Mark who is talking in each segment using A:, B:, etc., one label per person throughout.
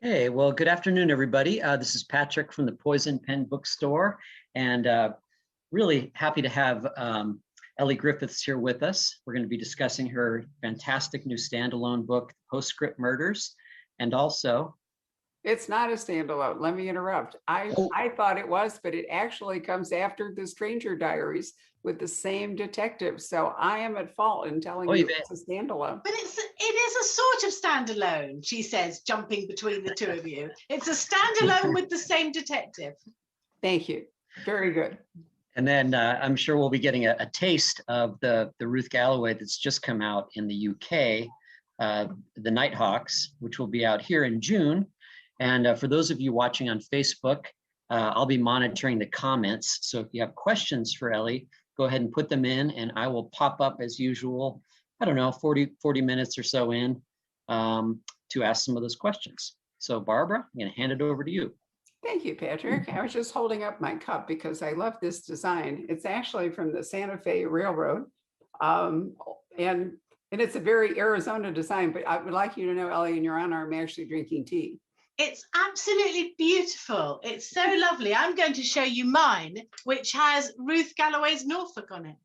A: Hey, well, good afternoon, everybody. This is Patrick from the Poison Pen Bookstore, and really happy to have Elly Griffiths here with us. We're going to be discussing her fantastic new standalone book, Postscript Murders, and also...
B: It's not a standalone. Let me interrupt. I thought it was, but it actually comes after The Stranger Diaries with the same detective. So I am at fault in telling you it's a standalone.
C: But it is a sort of standalone, she says, jumping between the two of you. It's a standalone with the same detective.
B: Thank you. Very good.
A: And then I'm sure we'll be getting a taste of the Ruth Galloway that's just come out in the UK, The Nighthawks, which will be out here in June. And for those of you watching on Facebook, I'll be monitoring the comments. So if you have questions for Elly, go ahead and put them in and I will pop up as usual, I don't know, 40 minutes or so in to ask some of those questions. So Barbara, I'm gonna hand it over to you.
B: Thank you, Patrick. I was just holding up my cup because I love this design. It's actually from the Santa Fe Railroad. And it's a very Arizona design, but I would like you to know, Elly, in your honor, I'm actually drinking tea.
C: It's absolutely beautiful. It's so lovely. I'm going to show you mine, which has Ruth Galloway's Norfolk on it.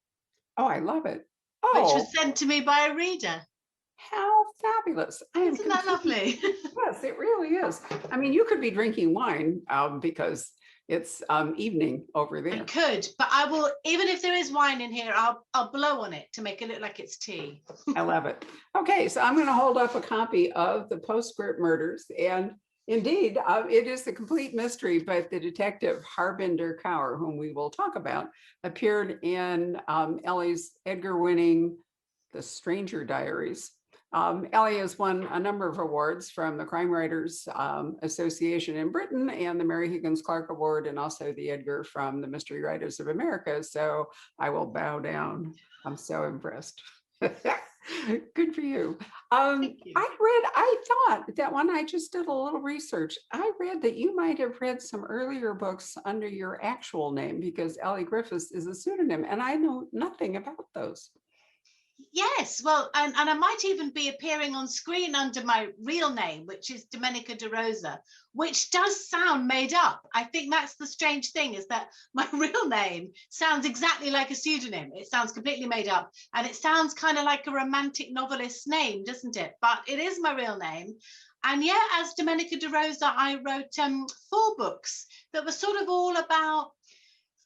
B: Oh, I love it.
C: Oh, which was sent to me by a reader.
B: How fabulous.
C: Isn't that lovely?
B: Yes, it really is. I mean, you could be drinking wine because it's evening over there.
C: I could, but I will, even if there is wine in here, I'll blow on it to make it look like it's tea.
B: I love it. Okay, so I'm going to hold up a copy of the Postscript Murders, and indeed, it is a complete mystery, but the detective, Heartbender Cower, whom we will talk about, appeared in Elly's Edgar-winning The Stranger Diaries. Elly has won a number of awards from the Crime Writers Association in Britain and the Mary Higgins Clark Award, and also the Edgar from the Mystery Writers of America. So I will bow down. I'm so impressed. Good for you. I thought that when I just did a little research, I read that you might have read some earlier books under your actual name because Elly Griffiths is a pseudonym, and I know nothing about those.
C: Yes, well, and I might even be appearing on screen under my real name, which is Domenica De Rosa, which does sound made up. I think that's the strange thing, is that my real name sounds exactly like a pseudonym. It sounds completely made up, and it sounds kind of like a romantic novelist's name, doesn't it? But it is my real name. And yeah, as Domenica De Rosa, I wrote 4 books that were sort of all about...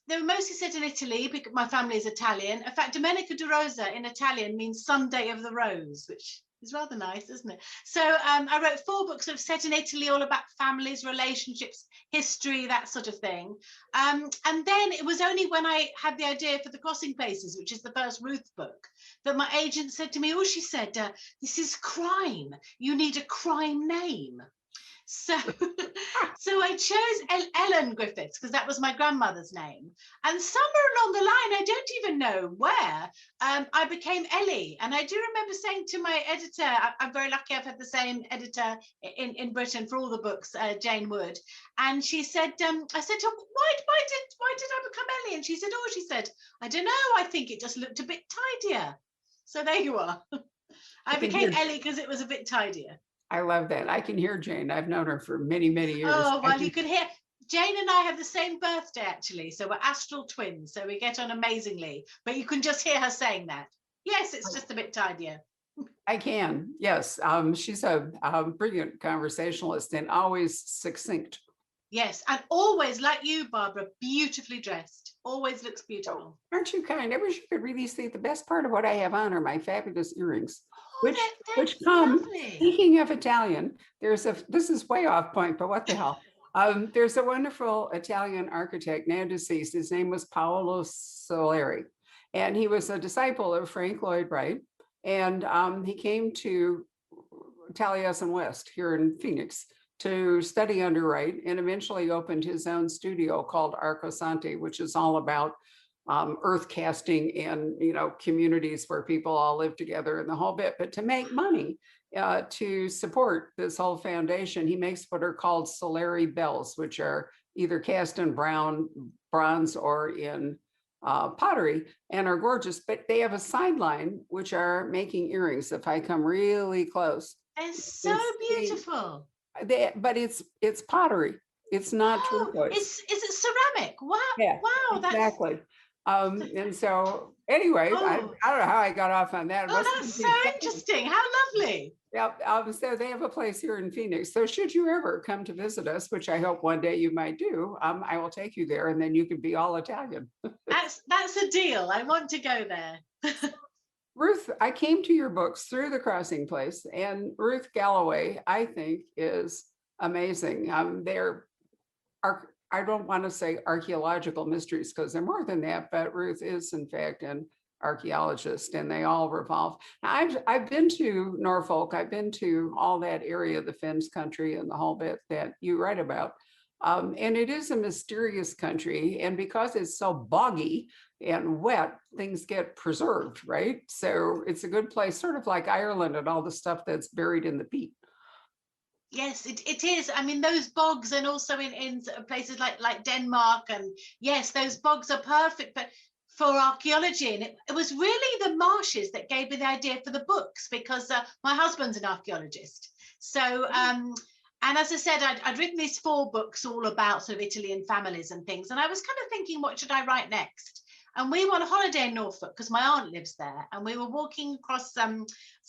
C: They were mostly set in Italy because my family is Italian. In fact, Domenica De Rosa in Italian means Sunday of the Rose, which is rather nice, isn't it? So I wrote 4 books sort of set in Italy, all about families, relationships, history, that sort of thing. And then it was only when I had the idea for The Crossing Places, which is the first Ruth book, that my agent said to me, oh, she said, this is crime. You need a crime name. So I chose Ellen Griffiths because that was my grandmother's name. And somewhere along the line, I don't even know where, I became Elly. And I do remember saying to my editor, I'm very lucky I've had the same editor in Britain for all the books, Jane Wood. And she said, I said to her, why did I become Elly? And she said, I don't know, I think it just looked a bit tidier. So there you are. I became Elly because it was a bit tidier.
B: I love that. I can hear Jane. I've known her for many, many years.
C: Oh, well, you could hear. Jane and I have the same birthday, actually. So we're astral twins. So we get on amazingly. But you can just hear her saying that. Yes, it's just a bit tidier.
B: I can. Yes. She's a brilliant conversationalist and always succinct.
C: Yes. And always, like you, Barbara, beautifully dressed. Always looks beautiful.
B: Oh, aren't you kind? I wish you could really see the best part of what I have on are my fabulous earrings. Which come, speaking of Italian, this is way off point, but what the hell? There's a wonderful Italian architect, now deceased. His name was Paolo Soleri, and he was a disciple of Frank Lloyd Wright. And he came to Taliesin West here in Phoenix to study under Wright, and eventually opened his own studio called Arcosanti, which is all about earth casting and communities where people all live together and the whole bit. But to make money to support this whole foundation, he makes what are called Soleri bells, which are either cast in bronze or in pottery, and are gorgeous. But they have a sideline which are making earrings. If I come really close,
C: it's so beautiful.
B: But it's pottery. It's not
C: Oh,
B: turquoise.
C: is it ceramic? Wow,
B: Yeah,
C: wow, that's
B: exactly. And so anyway, I
C: oh,
B: don't know how I got off on that. It
C: oh,
B: must
C: that's
B: be
C: so
B: fun.
C: interesting. How lovely.
B: Yep. So they have a place here in Phoenix. So should you ever come to visit us, which I hope one day you might do, I will take you there, and then you can be all Italian.
C: That's a deal. I want to go there.
B: Ruth, I came to your books through The Crossing Place, and Ruth Galloway, I think, is amazing. I don't want to say archaeological mysteries because they're more than that, but Ruth is in fact an archaeologist, and they all revolve. I've been to Norfolk, I've been to all that area, the Fens country and the whole bit that you write about. And it is a mysterious country, and because it's so boggy and wet, things get preserved, right? So it's a good place, sort of like Ireland and all the stuff that's buried in the peat.
C: Yes, it is. I mean, those bogs, and also in sort of places like Denmark, and yes, those bogs are perfect for archaeology. And it was really the marshes that gave me the idea for the books, because my husband's an archaeologist. So, and as I said, I'd written these 4 books all about sort of Italy and families and things. And I was kind of thinking, what should I write next? And we were on a holiday in Norfolk because my aunt lives there, and we were walking across some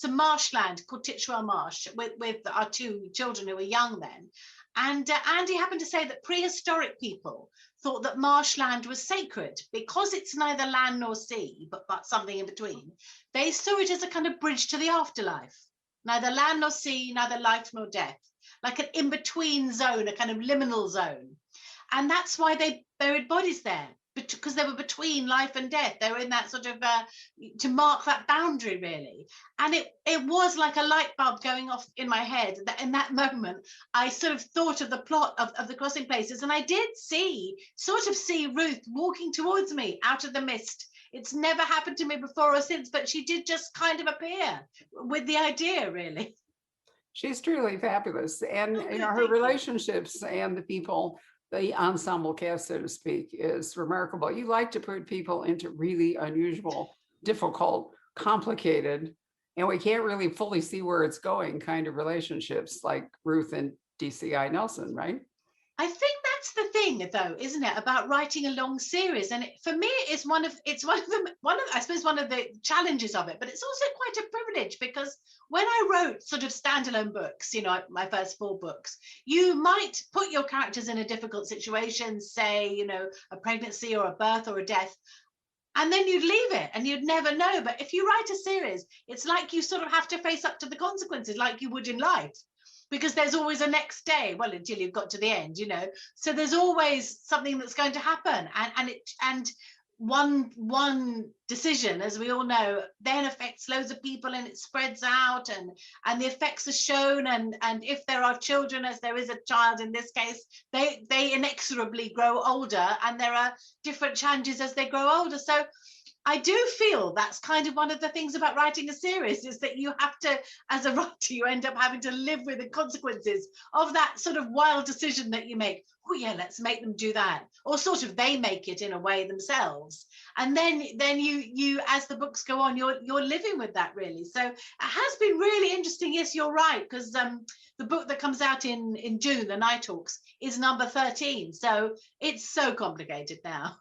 C: marshland called Titchwell Marsh with our 2 children who were young then. And Andy happened to say that prehistoric people thought that marshland was sacred because it's neither land nor sea, but something in between. They saw it as a kind of bridge to the afterlife, neither land nor sea, neither life nor death, like an in-between zone, a kind of liminal zone. And that's why they buried bodies there, because they were between life and death. They were in that sort of to mark that boundary, really. And it was like a light bulb going off in my head. That in that moment, I sort of thought of the plot of The Crossing Places, and I did see Ruth walking towards me out of the mist. It's never happened to me before or since, but she did just kind of appear with the idea, really.
B: She's truly fabulous. And
C: Oh, good,
B: her
C: thank you.
B: relationships and the people, the ensemble cast, so to speak, is remarkable. You like to put people into really unusual, difficult, complicated, and we can't really fully see where it's going kind of relationships like Ruth and DCI Nelson, right?
C: I think that's the thing, though, isn't it, about writing a long series? And for me, it's one of I suppose one of the challenges of it, but it's also quite a privilege, because when I wrote sort of standalone books, my first 4 books, you might put your characters in a difficult situation, say, a pregnancy or a birth or a death, and then you'd leave it and you'd never know. But if you write a series, it's like you sort of have to face up to the consequences like you would in life, because there's always a next day, well, until you've got to the end, so there's always something that's going to happen, and one decision, as we all know, then affects loads of people, and it spreads out, and the effects are shown, and if there are children, as there is a child in this case, they inexorably grow older, and there are different challenges as they grow older. So I do feel that's kind of one of the things about writing a series, is that you have to, as a writer, you end up having to live with the consequences of that sort of wild decision that you make. Oh yeah, let's make them do that, or sort of they make it in a way themselves, and then you as the books go on, you're living with that, really. So it has been really interesting. Yes, you're right, because the book that comes out in June, The Nighthawks, is number 13, so it's so complicated now.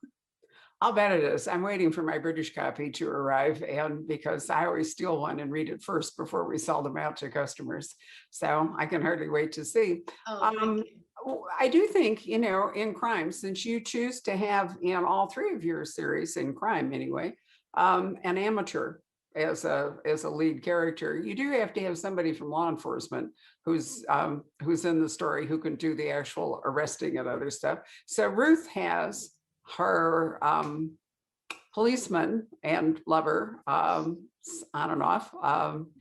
B: I'll bet it is. I'm waiting for my British copy to arrive, and because I always steal one and read it first before we sell them out to customers. So I can hardly wait to see.
C: Oh, thank you.
B: I do think, in crime, since you choose to have in all 3 of your series, in crime anyway, an amateur as a lead character, you do have to have somebody from law enforcement who's in the story, who can do the actual arresting and other stuff. So Ruth has her policeman and lover, on and off,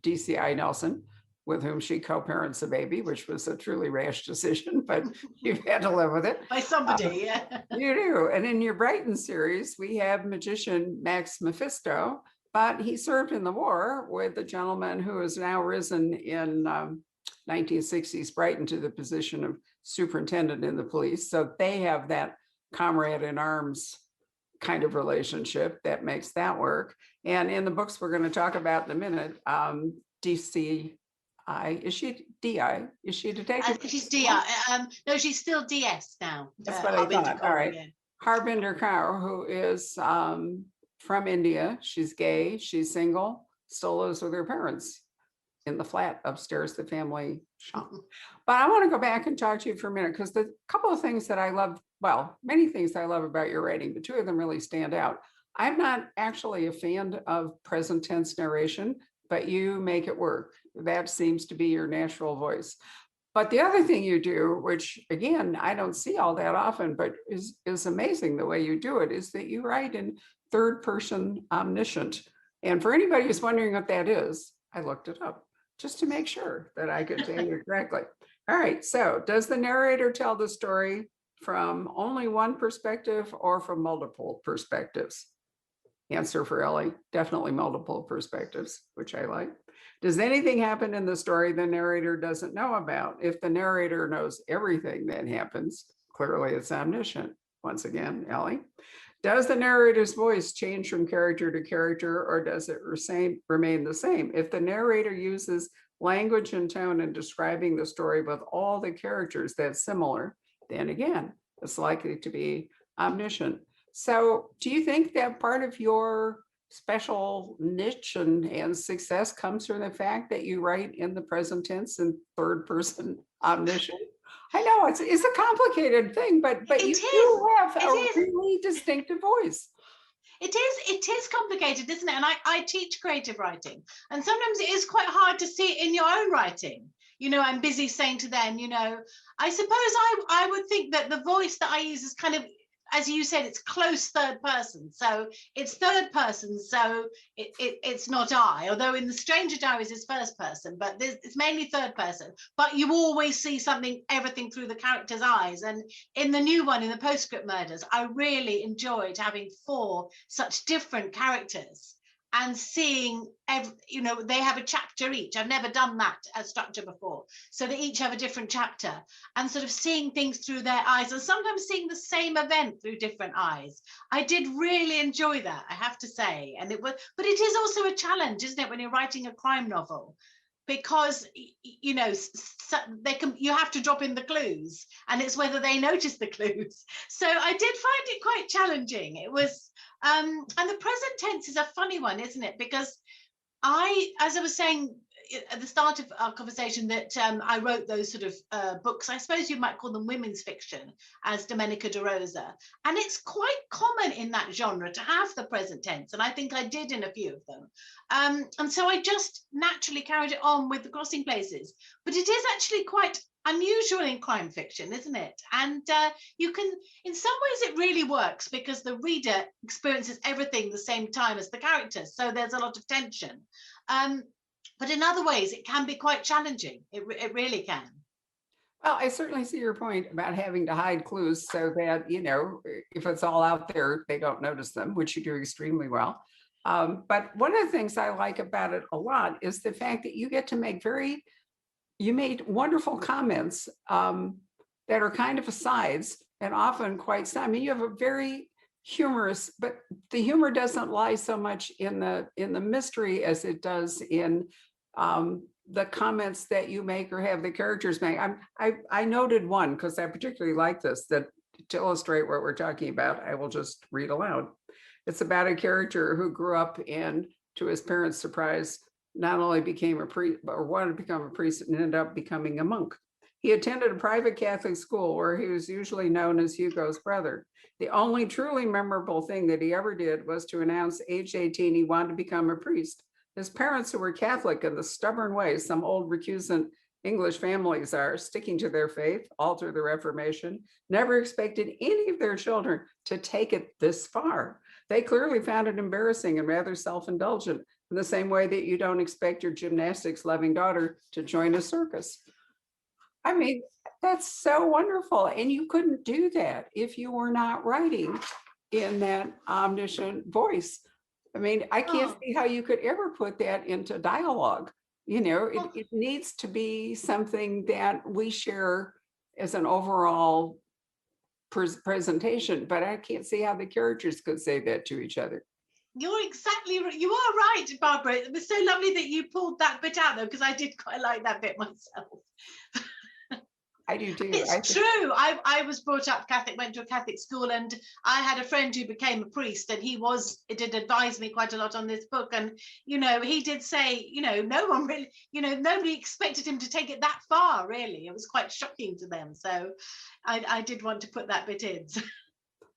B: DCI Nelson, with whom she co-parents a baby, which was a truly rash decision, but you've had to live with it.
C: By somebody, yeah.
B: You do. And in your Brighton series, we have magician Max Mephisto, but he served in the war with a gentleman who has now risen in 1960s Brighton to the position of superintendent in the police. So they have that comrade in arms kind of relationship that makes that work. And in the books we're going to talk about in a minute, DC Is she DI? Is she a detective?
C: She's DI. No, she's still DS now.
B: That's what I thought. All right.
C: Yeah.
B: Heartbender Kaur, who is from India. She's gay. She's single. Still lives with her parents in the flat upstairs, the family shop. But I want to go back and talk to you for a minute because the couple of things that I love, well, many things I love about your writing, but two of them really stand out. I'm not actually a fan of present tense narration, but you make it work. That seems to be your natural voice. But the other thing you do, which again, I don't see all that often, but is amazing the way you do it, is that you write in third person omniscient. And for anybody who's wondering what that is, I looked it up just to make sure that I could say it correctly. All right, so does the narrator tell the story from only one perspective or from multiple perspectives? Answer for Elly, definitely multiple perspectives, which I like. Does anything happen in the story the narrator doesn't know about? If the narrator knows everything that happens, clearly it's omniscient. Once again, Elly. Does the narrator's voice change from character to character, or does it remain the same? If the narrator uses language and tone in describing the story with all the characters that's similar, then again, it's likely to be omniscient. So do you think that part of your special niche and success comes from the fact that you write in the present tense and third person omniscient? I know it's a complicated thing, but you do have a really distinctive voice.
C: It is complicated, isn't it? And I teach creative writing, and sometimes it is quite hard to see it in your own writing. You know, I'm busy saying to them, you know, I suppose I would think that the voice that I use is kind of, as you said, it's close third person. So it's third person. So it's not I, although in the Stranger Diaries it's first person, but it's mainly third person. But you always see everything through the character's eyes. And in the new one, in the Postscript Murders, I really enjoyed having 4 such different characters and seeing, you know, they have a chapter each. I've never done that as structure before. So they each have a different chapter and sort of seeing things through their eyes and sometimes seeing the same event through different eyes. I did really enjoy that, I have to say. And it was, but it is also a challenge, isn't it, when you're writing a crime novel? Because, you know, you have to drop in the clues, and it's whether they notice the clues. So I did find it quite challenging. It was, and the present tense is a funny one, isn't it? Because as I was saying at the start of our conversation, that I wrote those sort of books, I suppose you might call them women's fiction, as Domenica De Rosa. And it's quite common in that genre to have the present tense. And I think I did in a few of them. And so I just naturally carried it on with the crossing places. But it is actually quite unusual in crime fiction, isn't it? And you can, in some ways it really works because the reader experiences everything the same time as the characters. So there's a lot of tension. But in other ways, it can be quite challenging. It really can.
B: Well, I certainly see your point about having to hide clues so that, you know, if it's all out there, they don't notice them, which you do extremely well. But one of the things I like about it a lot is the fact that you get to make you made wonderful comments that are kind of asides and often quite, I mean, you have a very humorous, but the humor doesn't lie so much in the mystery as it does in the comments that you make or have the characters make. I noted one because I particularly like this, that to illustrate what we're talking about, I will just read aloud. It's about a character who grew up and, to his parents' surprise, not only became a priest, or wanted to become a priest, and ended up becoming a monk. He attended a private Catholic school where he was usually known as Hugo's brother. The only truly memorable thing that he ever did was to announce age 18 he wanted to become a priest. His parents, who were Catholic in the stubborn way some old recusant English families are, sticking to their faith all through the Reformation, never expected any of their children to take it this far. They clearly found it embarrassing and rather self-indulgent, in the same way that you don't expect your gymnastics-loving daughter to join a circus. I mean, that's so wonderful. And you couldn't do that if you were not writing in that omniscient voice. I mean, I can't see how you could ever put that into dialogue. You know, it needs to be something that we share as an overall presentation, but I can't see how the characters could say that to each other.
C: You're exactly right. You are right, Barbara. It was so lovely that you pulled that bit out, though, because I did quite like that bit myself.
B: I do too.
C: It's true. I was brought up Catholic, went to a Catholic school, and I had a friend who became a priest, and he did advise me quite a lot on this book. And, he did say, no one really, nobody expected him to take it that far, really. It was quite shocking to them. So I did want to put that bit in.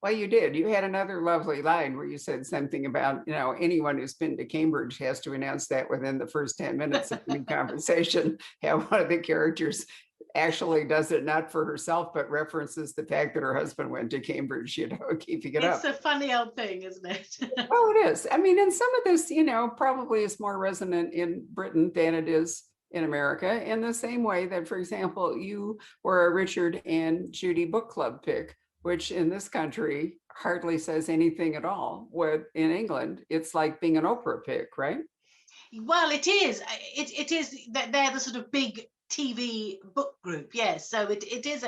B: Well, you did. You had another lovely line where you said something about, anyone who's been to Cambridge has to announce that within the first 10 minutes of any conversation. Have one of the characters actually does it not for herself, but references the fact that her husband went to Cambridge, keeping it up.
C: It's a funny old thing, isn't it?
B: Well, it is. I mean, and some of this, probably is more resonant in Britain than it is in America, in the same way that, for example, you were a Richard and Judy book club pick, which in this country hardly says anything at all. What in England, it's like being an Oprah pick, right?
C: Well, it is. It is that they're the sort of big TV book group, yes. So it is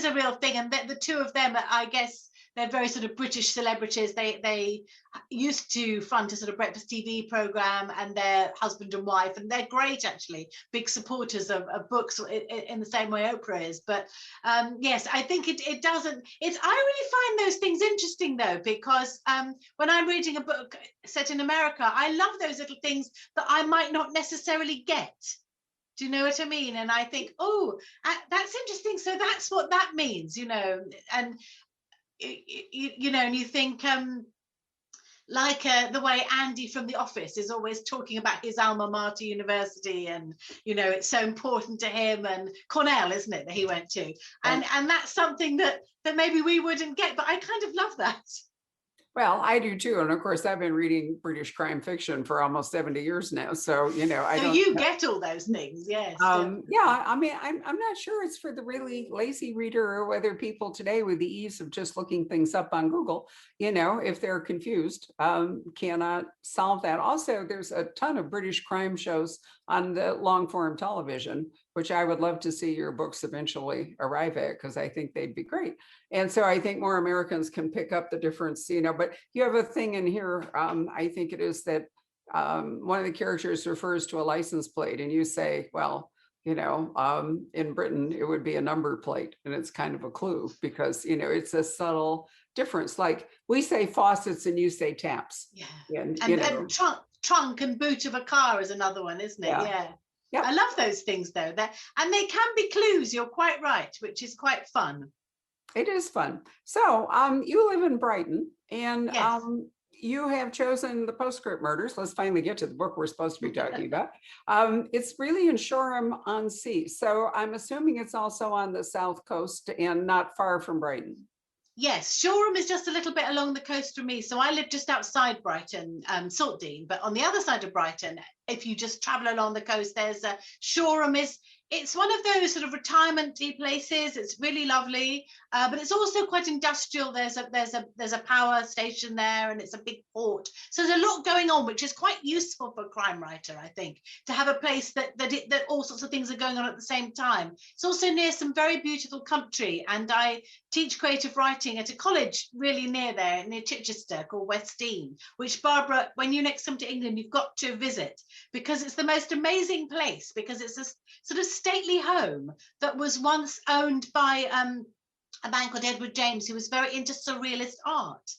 C: a real thing, and the two of them, I guess, they're very sort of British celebrities. They used to front a sort of breakfast TV program, and they're husband and wife, and they're great, actually, big supporters of books in the same way Oprah is. But yes, I think it doesn't. I really find those things interesting, though, because when I'm reading a book set in America, I love those little things that I might not necessarily get. Do you know what I mean? And I think, oh, that's interesting. So that's what that means, and and you think like the way Andy from The Office is always talking about his alma mater university, and it's so important to him, and Cornell, isn't it, that he went to, and that's something that maybe we wouldn't get, but I kind of love that.
B: Well, I do too. And of course, I've been reading British crime fiction for almost 70 years now. So,
C: So you get all those things, yes.
B: Yeah, I mean, I'm not sure it's for the really lazy reader, or whether people today, with the ease of just looking things up on Google, if they're confused, cannot solve that. Also, there's a ton of British crime shows on the long form television, which I would love to see your books eventually arrive at, because I think they'd be great. And so I think more Americans can pick up the difference, but you have a thing in here, I think it is that one of the characters refers to a license plate, and you say, well, in Britain, it would be a number plate, and it's kind of a clue, because, it's a subtle difference. Like we say faucets and you say taps.
C: Yeah. And trunk and boot of a car is another one, isn't it? Yeah. Yep. I love those things, though. And they can be clues, you're quite right, which is quite fun.
B: It is fun. So you live in Brighton, and
C: yes.
B: You have chosen The Postscript Murders. Let's finally get to the book we're supposed to be talking about. It's really in Shoreham-on-Sea. So I'm assuming it's also on the south coast and not far from Brighton.
C: Yes, Shoreham is just a little bit along the coast from me. So I live just outside Brighton, Saltdean, but on the other side of Brighton, if you just travel along the coast, there's Shoreham it's one of those sort of retirement-y places. It's really lovely, but it's also quite industrial. There's a power station there, and it's a big port. So there's a lot going on, which is quite useful for a crime writer, I think, to have a place that all sorts of things are going on at the same time. It's also near some very beautiful country, and I teach creative writing at a college really near there, near Chichester, called West Dean, which, Barbara, when you next come to England, you've got to visit, because it's the most amazing place, because it's a sort of stately home that was once owned by a man called Edward James, who was very into surrealist art.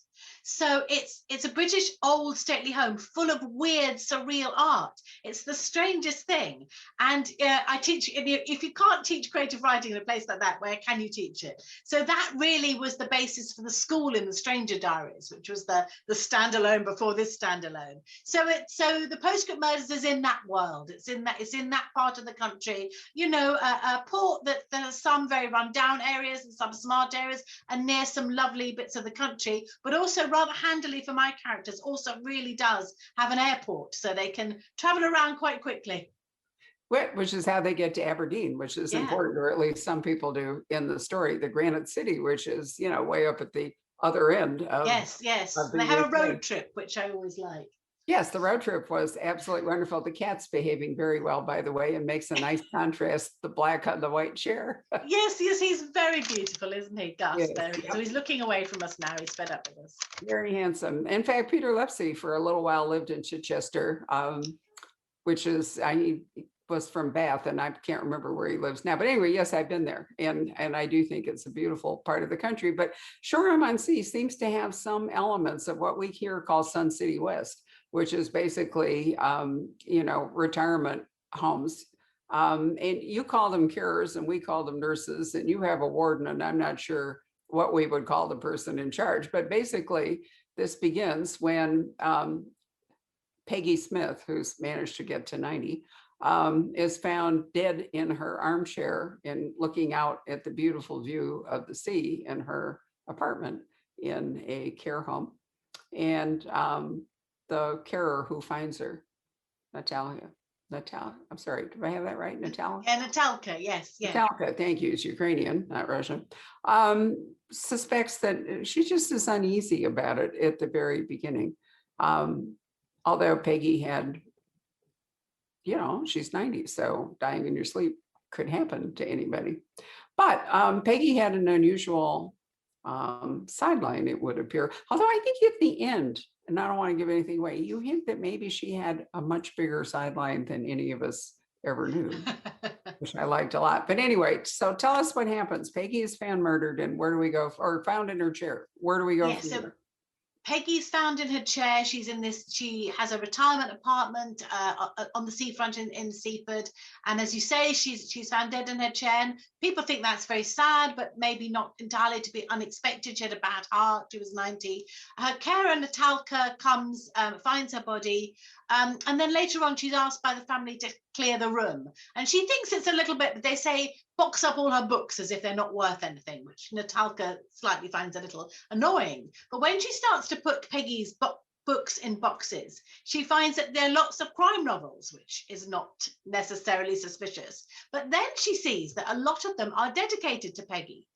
C: So it's a British old stately home full of weird surreal art. It's the strangest thing. And I teach, if you can't teach creative writing in a place like that, where can you teach it? So that really was the basis for the school in the Stranger Diaries, which was the standalone before this standalone. So the Postscript Murders is in that world. It's in that part of the country, a port that there's some very run down areas and some smart areas, and near some lovely bits of the country, but also rather handily for my characters, also really does have an airport, so they can travel around quite quickly.
B: Which is how they get to Aberdeen, which is important, or at least some people do in the story, the Granite City, which is, way up at the other end of.
C: Yes. They have a road trip, which I always like.
B: Yes, the road trip was absolutely wonderful. The cat's behaving very well, by the way, and makes a nice contrast, the black on the white chair.
C: Yes, he's very beautiful, isn't he, Gus?
B: Yes,
C: So,
B: yep.
C: so he's looking away from us now. He's fed up with us.
B: Very handsome. In fact, Peter Lepsey for a little while lived in Chichester, which is, he was from Bath, and I can't remember where he lives now. But anyway, yes, I've been there, and I do think it's a beautiful part of the country. But Shoreham-on-Sea seems to have some elements of what we here call Sun City West, which is basically, retirement homes. And you call them carers, and we call them nurses, and you have a warden, and I'm not sure what we would call the person in charge. But basically, this begins when Peggy Smith, who's managed to get to 90, is found dead in her armchair and looking out at the beautiful view of the sea in her apartment in a care home. And the carer who finds her, Natalia, I'm sorry, do I have that right, Natalia?
C: Yeah, Natalka, yes, yeah.
B: Natalka, thank you, it's Ukrainian, not Russian, suspects that she just is uneasy about it at the very beginning. Although Peggy had, she's 90, so dying in your sleep could happen to anybody. But Peggy had an unusual sideline, it would appear. Although I think at the end, and I don't want to give anything away, you hint that maybe she had a much bigger sideline than any of us ever knew, which I liked a lot. But anyway, so tell us what happens. Peggy is found murdered, and where do we go? Or found in her chair. Where do we go from here?
C: Peggy's found in her chair. She has a retirement apartment on the seafront in Seaford. And as you say, she's found dead in her chair. And people think that's very sad, but maybe not entirely to be unexpected. She had a bad heart. She was 90. Her carer, Natalka, comes, finds her body. And then later on, she's asked by the family to clear the room. And she thinks it's a little bit, they say, box up all her books as if they're not worth anything, which Natalka slightly finds a little annoying. But when she starts to put Peggy's books in boxes, she finds that there are lots of crime novels, which is not necessarily suspicious. But then she sees that a lot of them are dedicated to Peggy.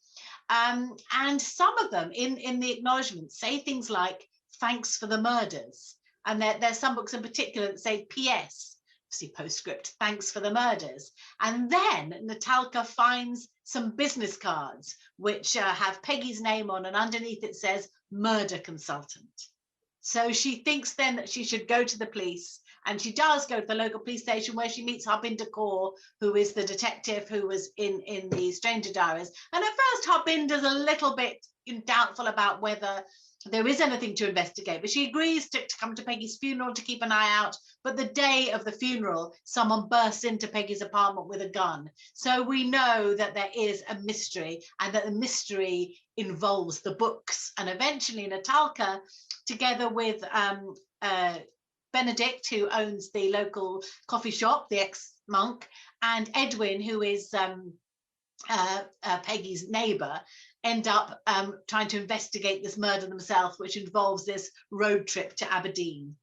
C: And some of them in the acknowledgements say things like, thanks for the murders. And there's some books in particular that say P.S., see postscript, thanks for the murders. And then Natalka finds some business cards which have Peggy's name on, and underneath it says murder consultant. So she thinks then that she should go to the police, and she does go to the local police station where she meets Heartbender Kaur, who is the detective who was in the Stranger Diaries. And at first Heartbender's a little bit doubtful about whether there is anything to investigate, but she agrees to come to Peggy's funeral to keep an eye out. But the day of the funeral, someone bursts into Peggy's apartment with a gun. So we know that there is a mystery, and that the mystery involves the books. And eventually Natalka, together with Benedict, who owns the local coffee shop, the ex-monk, and Edwin, who is Peggy's neighbor, end up trying to investigate this murder themselves, which involves this road trip to Aberdeen.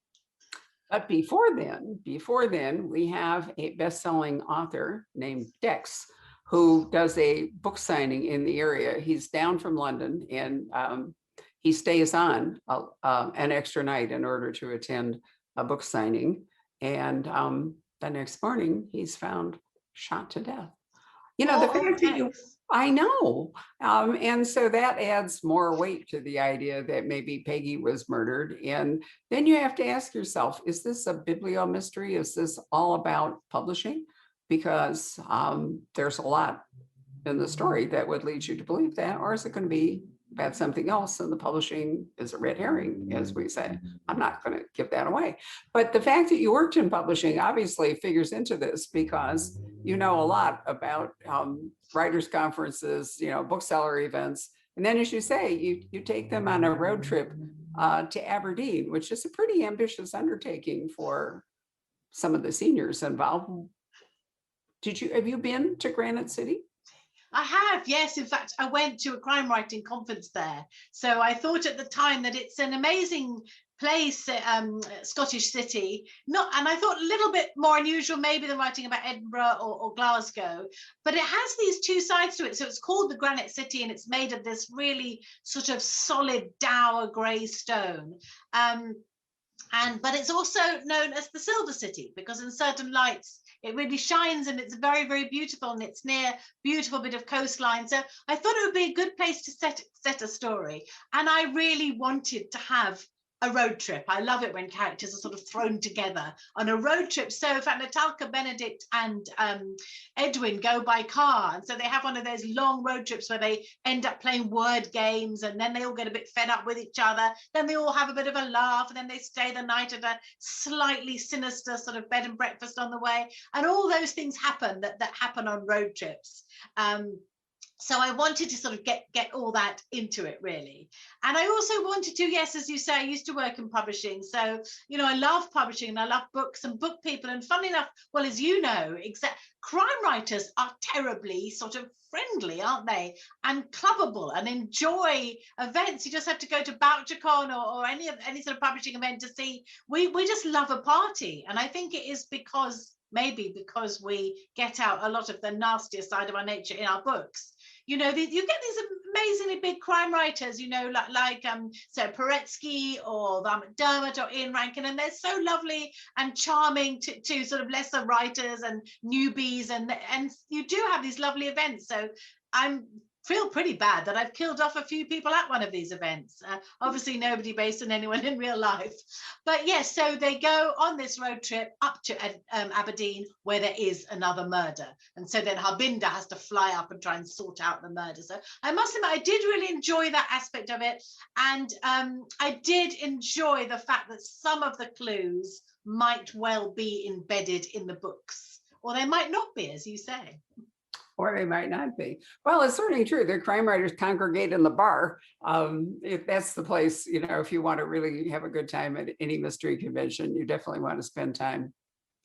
B: But before then, we have a best-selling author named Dex, who does a book signing in the area. He's down from London, and he stays on an extra night in order to attend a book signing. And the next morning, he's found shot to death. The fact that I know. And so that adds more weight to the idea that maybe Peggy was murdered. And then you have to ask yourself, is this a bibliomystery? Is this all about publishing? Because there's a lot in the story that would lead you to believe that, or is it going to be about something else, and the publishing is a red herring, as we say? I'm not going to give that away. But the fact that you worked in publishing obviously figures into this, because you know a lot about writers' conferences, bookseller events. And then, as you say, you take them on a road trip to Aberdeen, which is a pretty ambitious undertaking for some of the seniors involved. Have you been to Granite City?
C: I have, yes. In fact, I went to a crime writing conference there. So I thought at the time that it's an amazing place, Scottish city. And I thought a little bit more unusual maybe than writing about Edinburgh or Glasgow. But it has these two sides to it. So it's called the Granite City, and it's made of this really sort of solid dour grey stone. But it's also known as the Silver City because in certain lights it really shines and it's very, very beautiful, and it's near beautiful bit of coastline. So I thought it would be a good place to set a story. And I really wanted to have a road trip. I love it when characters are sort of thrown together on a road trip. So in fact, Natalka, Benedict and Edwin go by car. And so they have one of those long road trips where they end up playing word games, and then they all get a bit fed up with each other. Then they all have a bit of a laugh, and then they stay the night at a slightly sinister sort of bed and breakfast on the way. And all those things happen that happen on road trips. So I wanted to sort of get all that into it, really. And I also wanted to, yes, as you say, I used to work in publishing. So, you know, I love publishing and I love books and book people. And funny enough, well, as you know, crime writers are terribly sort of friendly, aren't they? And clubbable and enjoy events. You just have to go to BoucherCon or any sort of publishing event to see. We just love a party. And I think it is maybe because we get out a lot of the nastier side of our nature in our books. You know, you get these amazingly big crime writers, you know, like so Paretsky or McDermott or Ian Rankin, and they're so lovely and charming to sort of lesser writers and newbies, and you do have these lovely events. So I'm feel pretty bad that I've killed off a few people at one of these events. Obviously nobody based on anyone in real life. But yes, so they go on this road trip up to Aberdeen, where there is another murder. And so then Heartbender has to fly up and try and sort out the murder. So I must admit, I did really enjoy that aspect of it. And I did enjoy the fact that some of the clues might well be embedded in the books, or they might not be, as you say.
B: Or they might not be. Well, it's certainly true. The crime writers congregate in the bar. If that's the place, you know, if you want to really have a good time at any mystery convention, you definitely want to spend time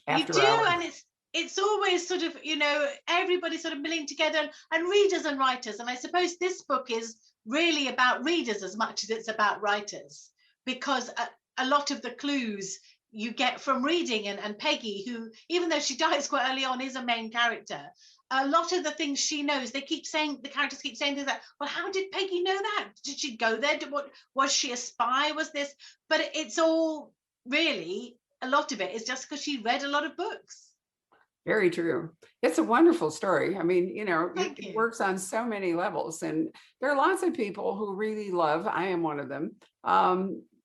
B: after
C: you do,
B: hours.
C: and it's always sort of, you know, everybody sort of milling together, and readers and writers. And I suppose this book is really about readers as much as it's about writers, because a lot of the clues you get from reading, and Peggy, who, even though she dies quite early on, is a main character. A lot of the things she knows, the characters keep saying things like, well, how did Peggy know that? Did she go there? Was she a spy? Was this? But it's all really, a lot of it is just because she read a lot of books.
B: Very true. It's a wonderful story. I mean, you know,
C: Thank
B: it
C: you.
B: works on so many levels. And there are lots of people who really love, I am one of them,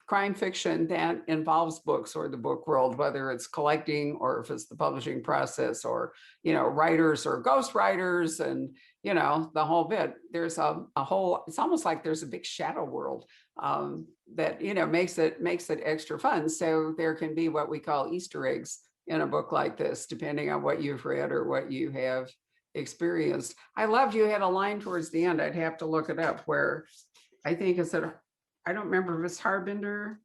B: crime fiction that involves books or the book world, whether it's collecting or if it's the publishing process, or, you know, writers or ghost writers, and, you know, the whole bit. There's a whole, it's almost like there's a big shadow world that, you know, makes it extra fun. So there can be what we call Easter eggs in a book like this, depending on what you've read or what you have experienced. I loved, you had a line towards the end, I'd have to look it up, where I think it's I don't remember if it's Heartbender.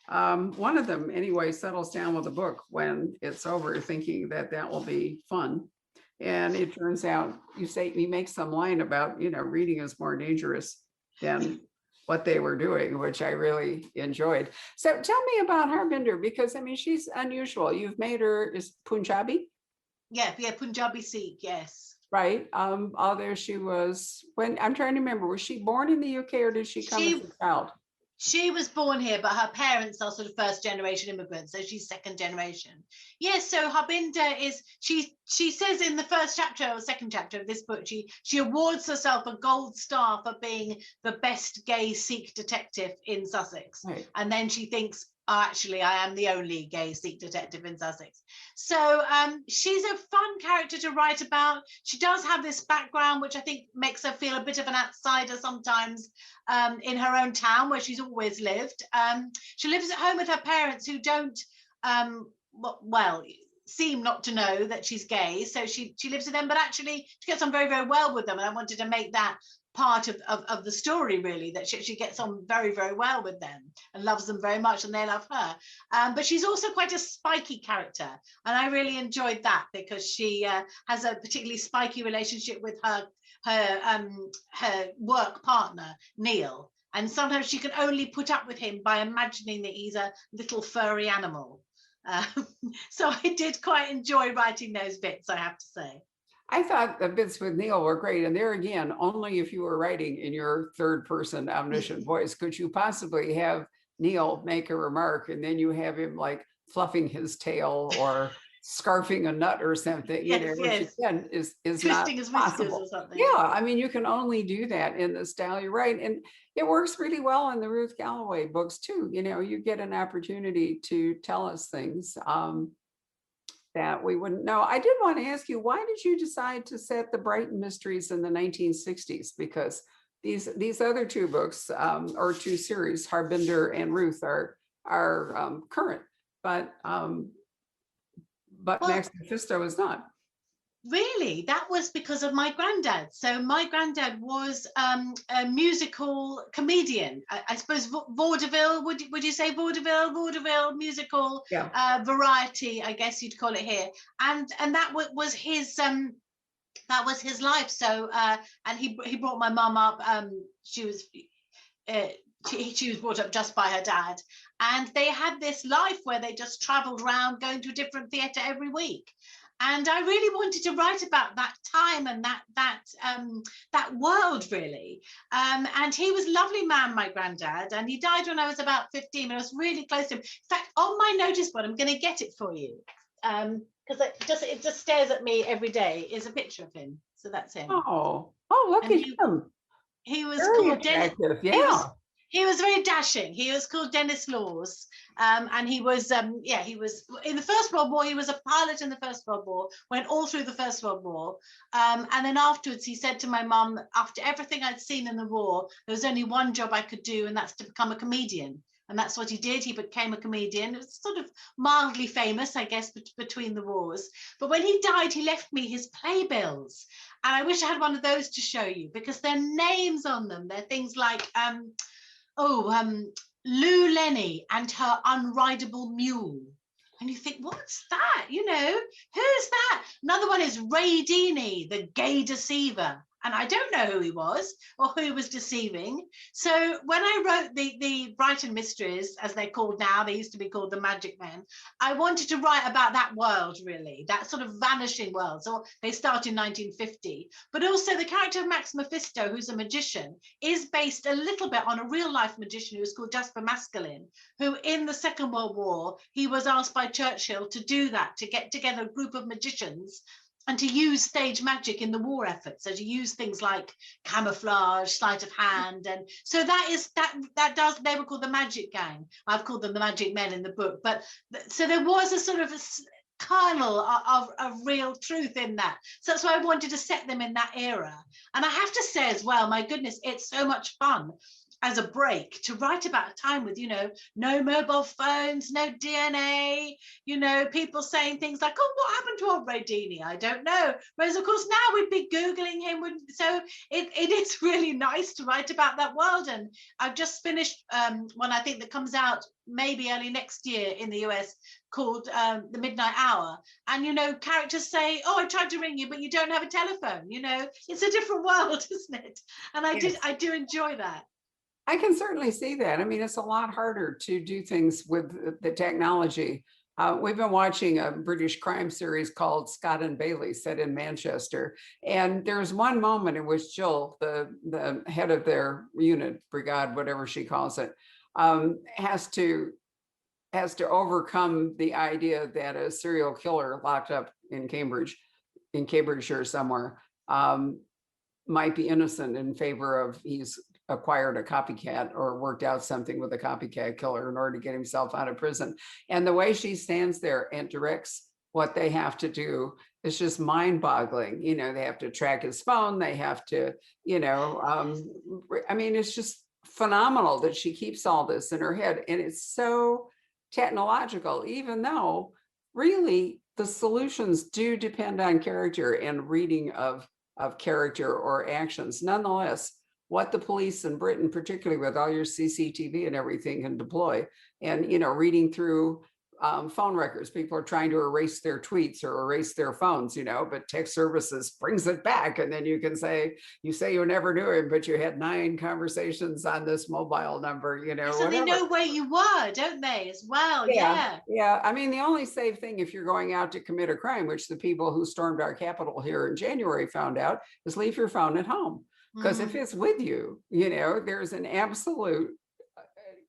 B: One of them anyway settles down with a book when it's over, thinking that will be fun. And it turns out, you make some line about, you know, reading is more dangerous than what they were doing, which I really enjoyed. So tell me about Heartbender, because I mean, she's unusual. You've made her is Punjabi?
C: Yeah, Punjabi Sikh, yes.
B: Right. Although she was, when I'm trying to remember, was she born in the UK or did she come as a child?
C: She was born here, but her parents are sort of first generation immigrants, so she's second generation. Yes, so Heartbender is, she says in the first chapter or second chapter of this book, she awards herself a gold star for being the best gay Sikh detective in Sussex.
B: Right.
C: And then she thinks, oh, actually, I am the only gay Sikh detective in Sussex. So she's a fun character to write about. She does have this background, which I think makes her feel a bit of an outsider sometimes in her own town where she's always lived. She lives at home with her parents, who don't, seem not to know that she's gay. So she lives with them, but actually she gets on very, very well with them. And I wanted to make that part of the story, really, that she gets on very, very well with them and loves them very much, and they love her. But she's also quite a spiky character, and I really enjoyed that because she has a particularly spiky relationship with her work partner Neil, and sometimes she can only put up with him by imagining that he's a little furry animal. So I did quite enjoy writing those bits, I have to say.
B: I thought the bits with Neil were great. And there again, only if you were writing in your third person omniscient voice could you possibly have Neil make a remark, and then you have him like fluffing his tail or scarfing a nut or something, you know,
C: Yes,
B: which
C: yes.
B: again is not
C: Twisting his whiskers
B: possible.
C: or something.
B: Yeah, I mean, you can only do that in the style you're right. And it works really well in the Ruth Galloway books too. You know, you get an opportunity to tell us things that we wouldn't know. I did want to ask you, why did you decide to set the Brighton mysteries in the 1960s? Because these other two books or two series, Heartbender and Ruth, are current, but
C: Well,
B: Max Mephisto is not.
C: really, that was because of my granddad. So my granddad was a musical comedian. I suppose vaudeville. Would you say vaudeville? Vaudeville musical variety, I guess you'd call it here. And that was his life. So and he brought my mum up. She was. She was brought up just by her dad, and they had this life where they just traveled around going to a different theatre every week. And I really wanted to write about that time and that world, really. And he was a lovely man, my granddad, and he died when I was about 15. I was really close to him. In fact, on my notice board, I'm going to get it for you, because it just stares at me every day. Is a picture of him. So that's him.
B: Oh, look
C: And
B: at him.
C: He was
B: Very
C: called Dennis.
B: attractive. Yeah.
C: He was very dashing. He was called Dennis Laws, and he was he was in the First World War. He was a pilot in the First World War. Went all through the First World War, and then afterwards he said to my mum, after everything I'd seen in the war, there was only one job I could do, and that's to become a comedian. And that's what he did. He became a comedian. It was sort of mildly famous, I guess, between the wars. But when he died, he left me his playbills, and I wish I had one of those to show you, because there are names on them. They're things like Lou Lenny and her unrideable mule. And you think, what's that? You know, who's that? Another one is Ray Deeney, the gay deceiver. And I don't know who he was or who he was deceiving. So when I wrote the Brighton Mysteries, as they're called now, they used to be called the Magic Men, I wanted to write about that world, really, that sort of vanishing world. So they start in 1950. But also the character of Max Mephisto, who's a magician, is based a little bit on a real life magician who was called Jasper Maskelyne, who in the Second World War, he was asked by Churchill to do that, to get together a group of magicians and to use stage magic in the war effort. So to use things like camouflage, sleight of hand. And so they were called the Magic Gang. I've called them the Magic Men in the book. But so there was a sort of a kernel of real truth in that. So that's why I wanted to set them in that era. And I have to say as well, my goodness, it's so much fun as a break to write about a time with, you know, no mobile phones, no DNA, you know, people saying things like, oh, what happened to old Ray Deeney? I don't know. Whereas, of course, now we'd be Googling him. So it is really nice to write about that world. And I've just finished one, I think, that comes out maybe early next year in the US, called The Midnight Hour. And, you know, characters say, oh, I tried to ring you, but you don't have a telephone. You know, it's a different world, isn't it? And I do enjoy that.
B: I can certainly see that. I mean, it's a lot harder to do things with the technology. We've been watching a British crime series called Scott and Bailey, set in Manchester. And there's one moment in which Jill, the head of their unit, brigade, whatever she calls it, has to overcome the idea that a serial killer locked up in Cambridgeshire somewhere, might be innocent in favor of he's acquired a copycat or worked out something with a copycat killer in order to get himself out of prison. And the way she stands there and directs what they have to do is just mind-boggling. You know, they have to track his phone. They have to, you know, I mean, it's just phenomenal that she keeps all this in her head. And it's so technological, even though really the solutions do depend on character and reading of character or actions. Nonetheless, what the police in Britain, particularly with all your CCTV and everything, can deploy, and, you know, reading through phone records, people are trying to erase their tweets or erase their phones, you know, but tech services brings it back. And then you can say, you never knew him, but you had 9 conversations on this mobile number, you know.
C: So
B: whatever.
C: they know where you were, don't they, as well?
B: Yeah. I mean, the only safe thing if you're going out to commit a crime, which the people who stormed our Capitol here in January found out, is leave your phone at home. Because if it's with you, you know, there's an absolute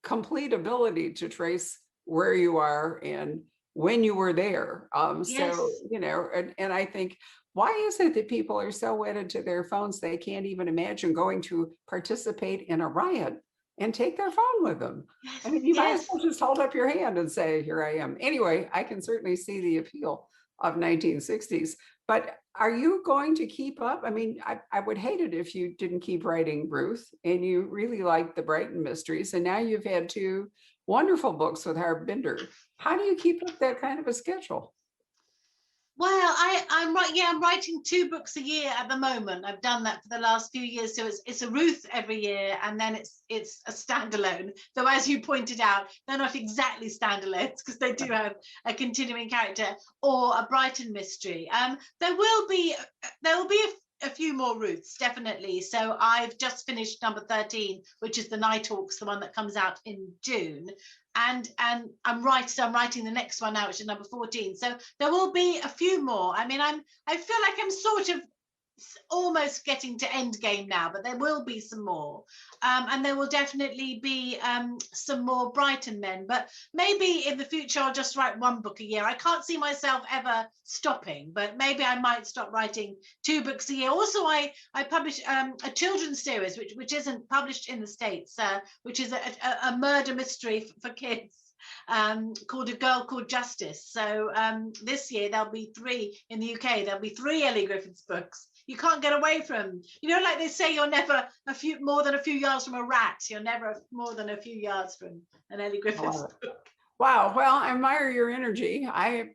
B: complete ability to trace where you are and when you were there.
C: Yes.
B: So, you know, and I think, why is it that people are so wedded to their phones they can't even imagine going to participate in a riot and take their phone with them? I mean, you might as well just hold up your hand and say, here I am. Anyway, I can certainly see the appeal of 1960s. But are you going to keep up? I mean, I would hate it if you didn't keep writing, Ruth, and you really liked the Brighton mysteries. And now you've had 2 wonderful books with Heartbender. How do you keep up that kind of a schedule?
C: Well, I'm writing 2 books a year at the moment. I've done that for the last few years. So it's a Ruth every year, and then it's a standalone. Though, as you pointed out, they're not exactly standalones because they do have a continuing character, or a Brighton mystery. There will be a few more Ruths, definitely. So I've just finished number 13, which is the Nighthawks, the one that comes out in June. And I'm writing the next one now, which is number 14. So there will be a few more. I mean, I feel like I'm sort of almost getting to end game now, but there will be some more. And there will definitely be some more Brighton men, but maybe in the future I'll just write 1 book a year. I can't see myself ever stopping, but maybe I might stop writing 2 books a year. Also, I publish a children's series, which isn't published in the States, which is a murder mystery for kids. Called A Girl Called Justice. So this year there'll be 3 in the UK. There'll be 3 Elly Griffiths books. You can't get away from, you know, like they say, you're never more than a few yards from a rat. You're never more than a few yards from an Elly Griffiths book.
B: Wow. Well, I admire your energy. I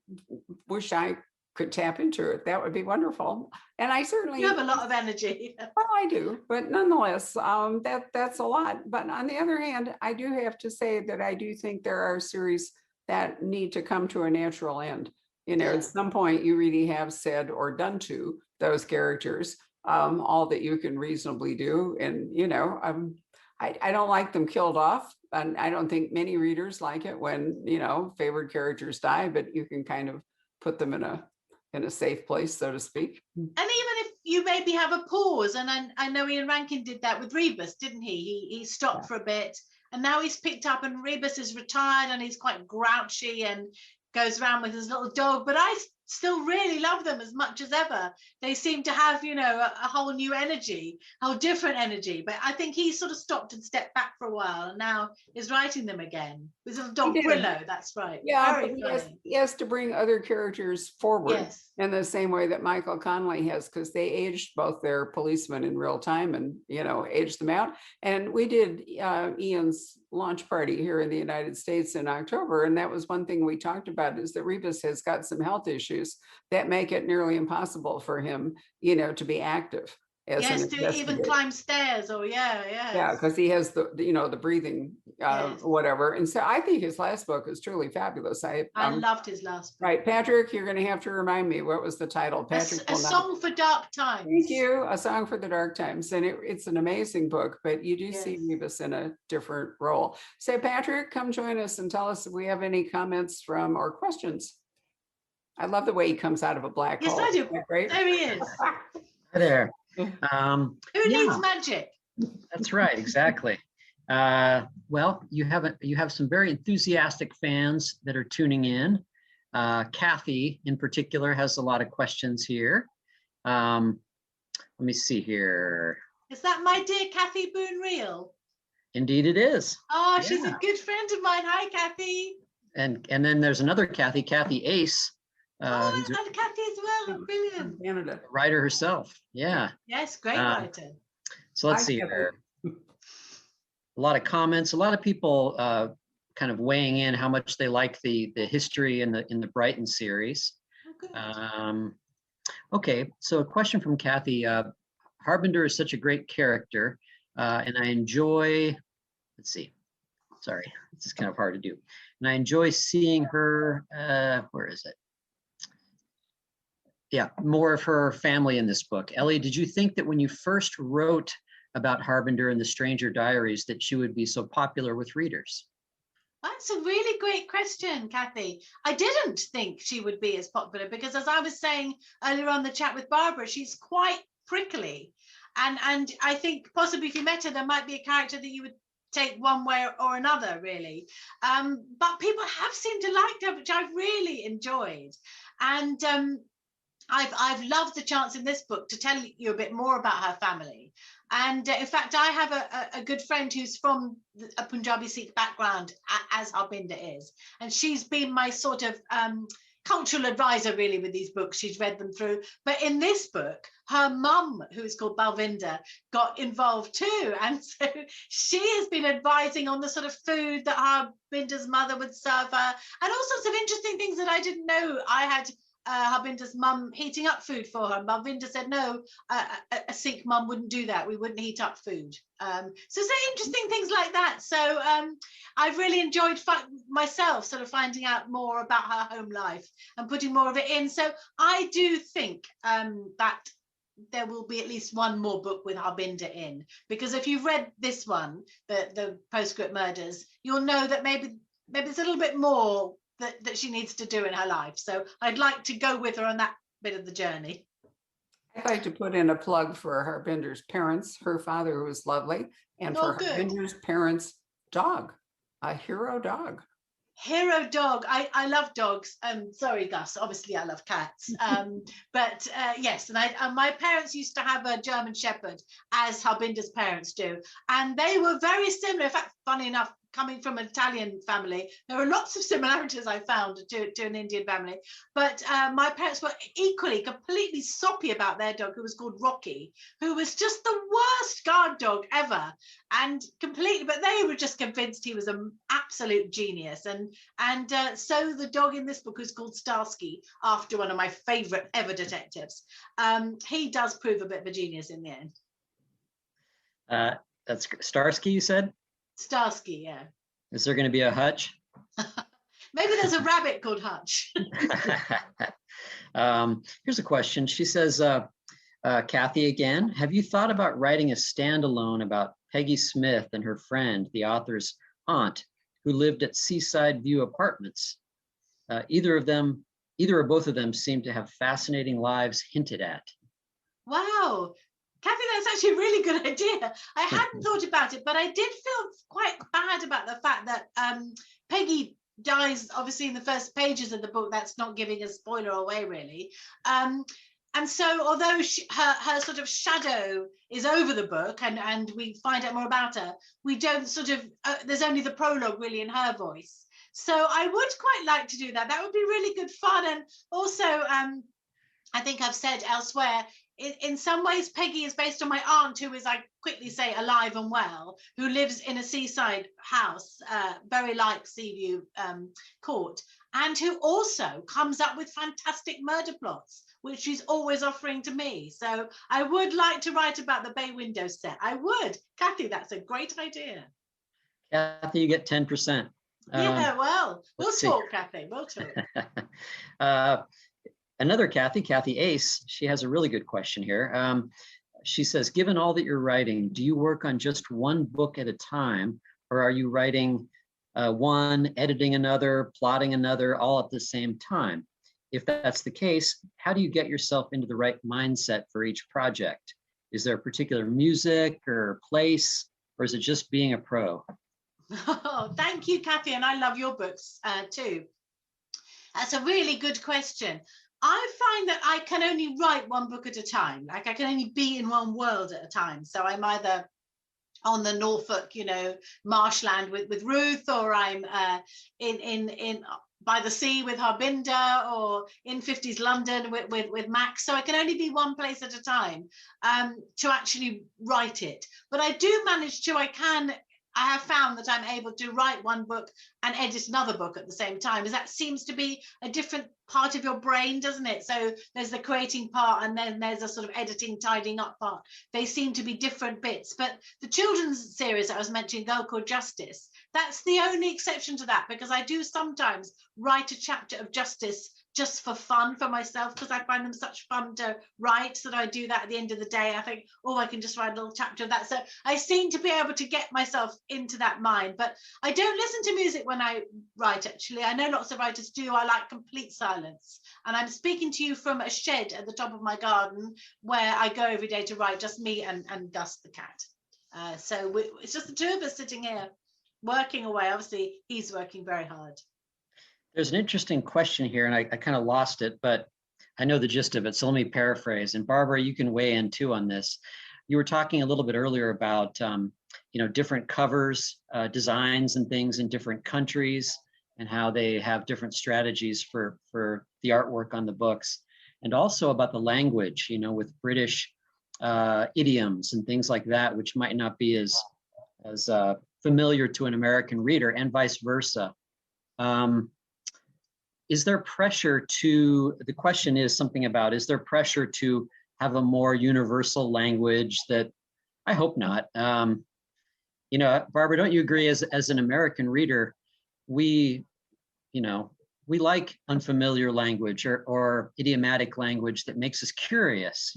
B: wish I could tap into it. That would be wonderful. And I certainly
C: You have a lot of energy.
B: Well, I do, but nonetheless, that's a lot. But on the other hand, I do have to say that I do think there are series that need to come to a natural end. You know, at some point, you really have said or done to those characters all that you can reasonably do. And, you know, I don't like them killed off. And I don't think many readers like it when, you know, favorite characters die, but you can kind of put them in a safe place, so to speak.
C: And even if you maybe have a pause, and I know Ian Rankin did that with Rebus, didn't he? He stopped for a bit, and now he's picked up, and Rebus is retired, and he's quite grouchy and goes around with his little dog. But I still really love them as much as ever. They seem to have, you know, a whole new energy, a whole different energy. But I think he sort of stopped and stepped back for a while, and now is writing them again. His little dog Brillo, that's right.
B: Yeah, he has to bring other characters forward in the same way that Michael Connelly has, because they aged both their policemen in real time and, you know, aged them out. And we did Ian's launch party here in the United States in October. And that was one thing we talked about, is that Rebus has got some health issues that make it nearly impossible for him, you know, to be active.
C: Yes, to even climb stairs, or
B: yeah, because he has the you know, the breathing whatever. And so I think his last book is truly fabulous. I
C: loved his last book.
B: Right, Patrick, you're going to have to remind me, what was the title? Patrick,
C: A Song for Dark Times.
B: Thank you. A Song for the Dark Times. And it's an amazing book, but you do see Rebus in a different role. So Patrick, come join us and tell us if we have any comments from or questions. I love the way he comes out of a black hole.
C: Yes, I do.
B: Right?
C: There he is.
A: Hi there.
C: Who needs magic?
A: That's right, exactly. Well, you have some very enthusiastic fans that are tuning in. Kathy, in particular, has a lot of questions here. Let me see here.
C: Is that my dear Kathy Boone Reel?
A: Indeed, it is.
C: Oh, she's a good friend of mine. Hi, Kathy.
A: And then there's another Kathy Ace.
C: And Kathy as well. Brilliant.
B: Canada.
A: Writer herself. Yeah.
C: Yes, great writer.
A: So let's see here. A lot of comments, a lot of people kind of weighing in how much they like the history in the Brighton series. Okay, so a question from Kathy. Heartbender is such a great character, and I enjoy, let's see, sorry, this is kind of hard to do. And I enjoy seeing her, where is it? Yeah, more of her family in this book. Elly, did you think that when you first wrote about Heartbender and the Stranger Diaries that she would be so popular with readers?
C: That's a really great question, Kathy. I didn't think she would be as popular because, as I was saying earlier on the chat with Barbara, she's quite prickly. And I think possibly if you met her, there might be a character that you would take one way or another, really. But people have seemed to like that, which I've really enjoyed. And I've loved the chance in this book to tell you a bit more about her family. And in fact, I have a good friend who's from a Punjabi Sikh background, as Harbinder is. And she's been my sort of cultural advisor, really, with these books. She's read them through. But in this book, her mum, who is called Balvinder, got involved too. And so she has been advising on the sort of food that Harbinder's mother would serve her, and all sorts of interesting things that I didn't know. I had Harbinder's mum heating up food for her. Balvinder said, no, a Sikh mum wouldn't do that. We wouldn't heat up food. So interesting things like that. So I've really enjoyed myself sort of finding out more about her home life and putting more of it in. So I do think that there will be at least one more book with Harbinder in, because if you've read this one, the Postscript Murders, you'll know that maybe there's a little bit more that she needs to do in her life. So I'd like to go with her on that bit of the journey.
B: I'd like to put in a plug for Harbinder's parents. Her father was lovely, and for Harbinder's parents' dog, a hero dog.
C: Hero dog. I love dogs. Sorry, Gus. Obviously, I love cats. But yes, and my parents used to have a German Shepherd, as Harbinder's parents do, and they were very similar. In fact, funny enough, coming from an Italian family, there are lots of similarities I found to an Indian family. But my parents were equally completely soppy about their dog, who was called Rocky, who was just the worst guard dog ever, and completely. But they were just convinced he was an absolute genius. And so the dog in this book is called Starsky, after one of my favourite ever detectives. He does prove a bit of a genius in the end.
A: That's Starsky, you said?
C: Starsky, yeah.
A: Is there going to be a Hutch?
C: Maybe there's a rabbit called Hutch.
A: Here's a question. She says, Kathy again, have you thought about writing a standalone about Peggy Smith and her friend, the author's aunt, who lived at Seaside View Apartments? Either or both of them seem to have fascinating lives hinted at.
C: Wow. Kathy, that's actually a really good idea. I hadn't thought about it, but I did feel quite bad about the fact that Peggy dies, obviously, in the first pages of the book. That's not giving a spoiler away, really. And so, although her sort of shadow is over the book, and we find out more about her, we don't sort of, there's only the prologue, really, in her voice. So I would quite like to do that. That would be really good fun. And also, I think I've said elsewhere, in some ways, Peggy is based on my aunt, who is, I quickly say, alive and well, who lives in a seaside house, very like Seaview Court, and who also comes up with fantastic murder plots, which she's always offering to me. So I would like to write about the bay window set. I would. Kathy, that's a great idea.
A: Kathy, you get 10%.
C: Yeah, well, we'll talk, Kathy. We'll talk.
A: Another Kathy Ace, she has a really good question here. She says, given all that you're writing, do you work on just one book at a time, or are you writing one, editing another, plotting another, all at the same time? If that's the case, how do you get yourself into the right mindset for each project? Is there a particular music or place, or is it just being a pro?
C: Oh, thank you, Kathy, and I love your books too. That's a really good question. I find that I can only write one book at a time. Like, I can only be in one world at a time. So I'm either on the Norfolk, marshland with Ruth, or I'm in by the sea with Harbinder, or in 50s London with Max. So I can only be one place at a time to actually write it. But I do manage to, I have found that I'm able to write one book and edit another book at the same time, because that seems to be a different part of your brain, doesn't it? So there's the creating part, and then there's a sort of editing, tidying up part. They seem to be different bits. But the children's series that I was mentioning, Girl Called Justice, that's the only exception to that, because I do sometimes write a chapter of Justice just for fun for myself, because I find them such fun to write, that I do that at the end of the day. I think, oh, I can just write a little chapter of that. So I seem to be able to get myself into that mind. But I don't listen to music when I write, actually. I know lots of writers do. I like complete silence. And I'm speaking to you from a shed at the top of my garden, where I go every day to write, just me and Gus the cat. It's just the two of us sitting here working away. Obviously, he's working very hard.
A: There's an interesting question here, and I kind of lost it, but I know the gist of it. So let me paraphrase. And Barbara, you can weigh in too on this. You were talking a little bit earlier about different covers, designs, and things in different countries, and how they have different strategies for the artwork on the books, and also about the language. With British idioms and things like that, which might not be as familiar to an American reader, and vice versa. Is there pressure the question is something about, is there pressure to have a more universal language that, I hope not. Barbara, don't you agree as an American reader, we like unfamiliar language or idiomatic language that makes us curious,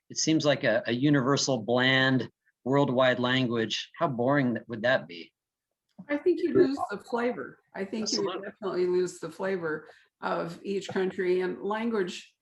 A: It seems like a universal, bland, worldwide language. How boring would that be?
B: I think you lose the flavor. I think
A: Absolutely.
B: you would definitely lose the flavor of each country and language.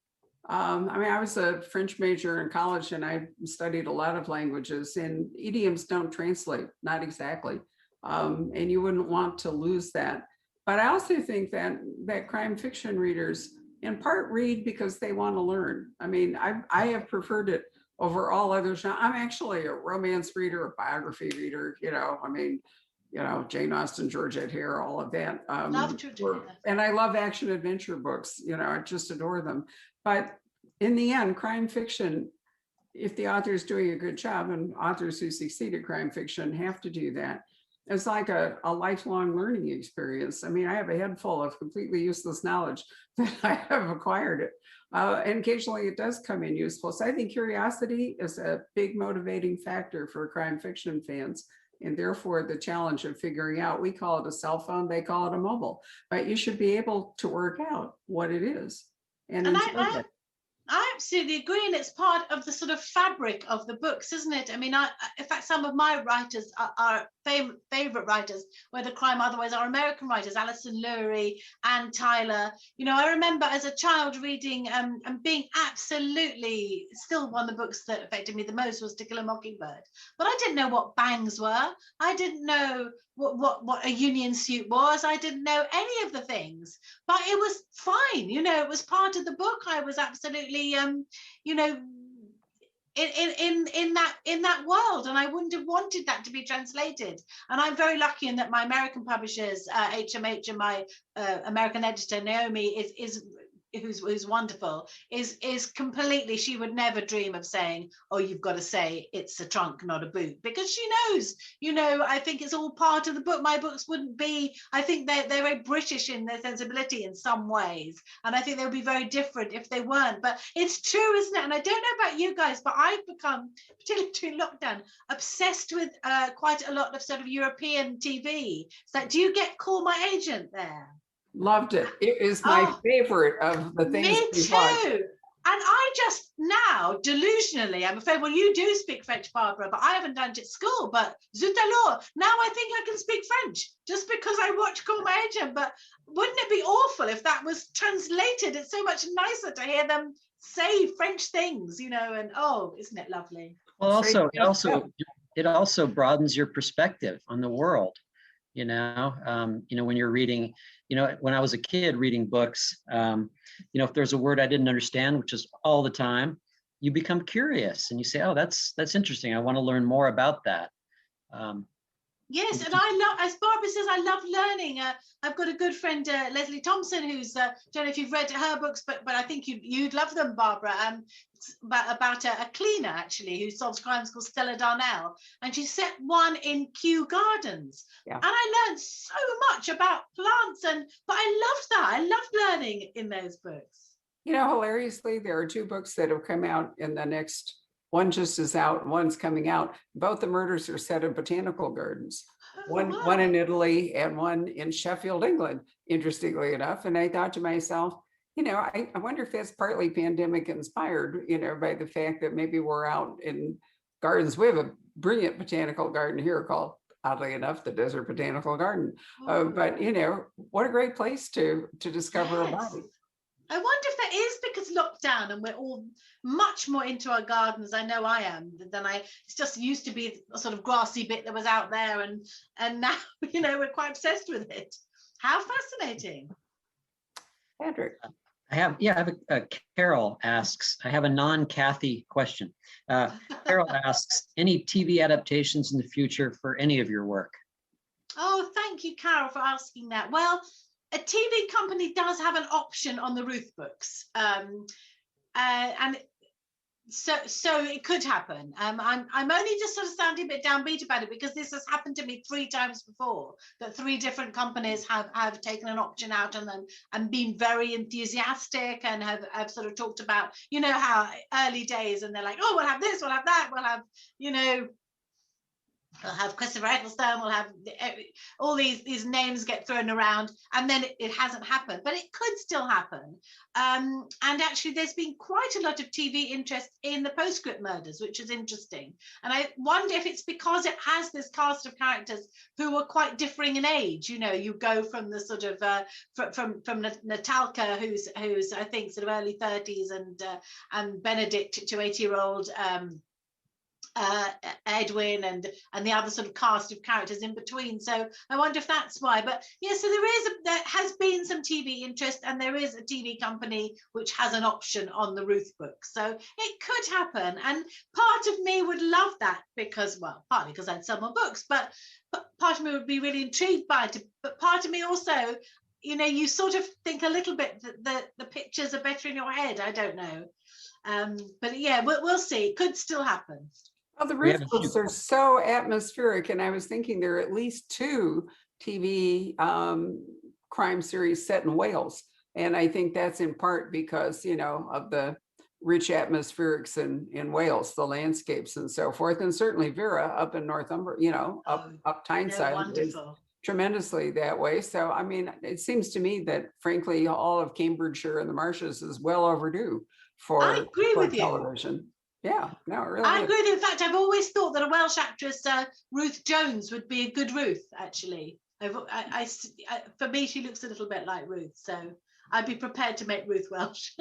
B: I was a French major in college and I studied a lot of languages, and idioms don't translate, not exactly. And you wouldn't want to lose that. But I also think that crime fiction readers in part read because they want to learn. I have preferred it over all other genres. I'm actually a romance reader, a biography reader, Jane Austen, Georgette Hare, all of that.
C: Love Georgette.
B: And I love action adventure books, I just adore them. But in the end, crime fiction, if the author is doing a good job, and authors who succeed at crime fiction have to do that, it's like a lifelong learning experience. I have a head full of completely useless knowledge that I have acquired it. And occasionally it does come in useful. So I think curiosity is a big motivating factor for crime fiction fans. And therefore the challenge of figuring out, we call it a cell phone, they call it a mobile, but you should be able to work out what it is. And
C: I absolutely agree, and it's part of the sort of fabric of the books, isn't it? In fact, some of my writers are favorite writers, whether crime otherwise, are American writers, Alison Lurie, Anne Tyler. I remember as a child reading and being absolutely, still one of the books that affected me the most was To Kill a Mockingbird. But I didn't know what bangs were. I didn't know what a union suit was. I didn't know any of the things, but it was fine. It was part of the book. I was absolutely, in that world, and I wouldn't have wanted that to be translated. And I'm very lucky in that my American publishers, HMH, and my American editor Naomi is who's wonderful, is completely, she would never dream of saying, oh, you've got to say it's a trunk, not a boot, because she knows, I think it's all part of the book. My books wouldn't be, I think they're very British in their sensibility in some ways, and I think they would be very different if they weren't. But it's true, isn't it? And I don't know about you guys, but I've become, particularly during lockdown, obsessed with quite a lot of sort of European TV. So do you get Call My Agent there?
B: Loved it. It is my favorite of the things.
C: Me too. And I just now, delusionally, I'm afraid, well, you do speak French, Barbara, but I haven't done it at school. But zut alors, now I think I can speak French just because I watch Call My Agent. But wouldn't it be awful if that was translated? It's so much nicer to hear them say French things, and isn't it lovely?
A: Well, it also broadens your perspective on the world. When you're reading, when I was a kid reading books, if there's a word I didn't understand, which is all the time, you become curious and you say, oh, that's interesting. I want to learn more about that.
C: Yes, and I love, as Barbara says, I love learning. I've got a good friend, Leslie Thompson, who's, don't know if you've read her books, but I think you'd love them, Barbara. It's about a cleaner, actually, who solves crimes, called Stella Darnell. And she set one in Kew Gardens. Yeah. And I learned so much about plants, but I loved that. I loved learning in those books.
B: Hilariously, there are two books that have come out in the next, one just is out, one's coming out. Both the murders are set in botanical gardens. One in Italy and one in Sheffield, England, interestingly enough. And I thought to myself, I wonder if that's partly pandemic inspired, by the fact that maybe we're out in gardens. We have a brilliant botanical garden here called, oddly enough, the Desert Botanical Garden. But what a great place to discover a body.
C: I wonder if that is because lockdown and we're all much more into our gardens. I know I am than I. It's just used to be a sort of grassy bit that was out there, and now we're quite obsessed with it. How fascinating!
B: Patrick.
A: I have Carol asks, I have a non-Kathy question. Carol asks, any TV adaptations in the future for any of your work?
C: Oh, thank you, Carol, for asking that. Well, a TV company does have an option on the Ruth books, and so it could happen. I'm only just sort of sounding a bit downbeat about it because this has happened to me 3 times before, that 3 different companies have taken an option out and been very enthusiastic and have sort of talked about, how early days, and they're like, oh, we'll have this, we'll have that, we'll have, we'll have Christopher Eccleston, we'll have all these names get thrown around, and then it hasn't happened, but it could still happen. And actually, there's been quite a lot of TV interest in the Postscript Murders, which is interesting. And I wonder if it's because it has this cast of characters who are quite differing in age. You go from the sort of from Natalka, who's I think sort of early 30s, and Benedict to 80-year-old. Edwin and the other sort of cast of characters in between. So I wonder if that's why. But yeah, so there has been some TV interest, and there is a TV company which has an option on the Ruth book. So it could happen. And part of me would love that because, well, partly because I'd sell more books, but part of me would be really intrigued by it. But part of me also, you sort of think a little bit that the pictures are better in your head. I don't know. But yeah, we'll see. It could still happen.
B: Well, the Ruth books are so atmospheric, and I was thinking there are at least 2 TV crime series set in Wales, and I think that's in part because of the rich atmospherics in Wales, the landscapes and so forth, and certainly Vera up in Northumberland, up Tyneside is tremendously that way. So I mean, it seems to me that frankly, all of Cambridgeshire and the Marshes is well overdue for television. Yeah, no, it really
C: I
B: is.
C: agree with you. In fact, I've always thought that a Welsh actress, Ruth Jones, would be a good Ruth, actually. For me, she looks a little bit like Ruth, so I'd be prepared to make Ruth Welsh.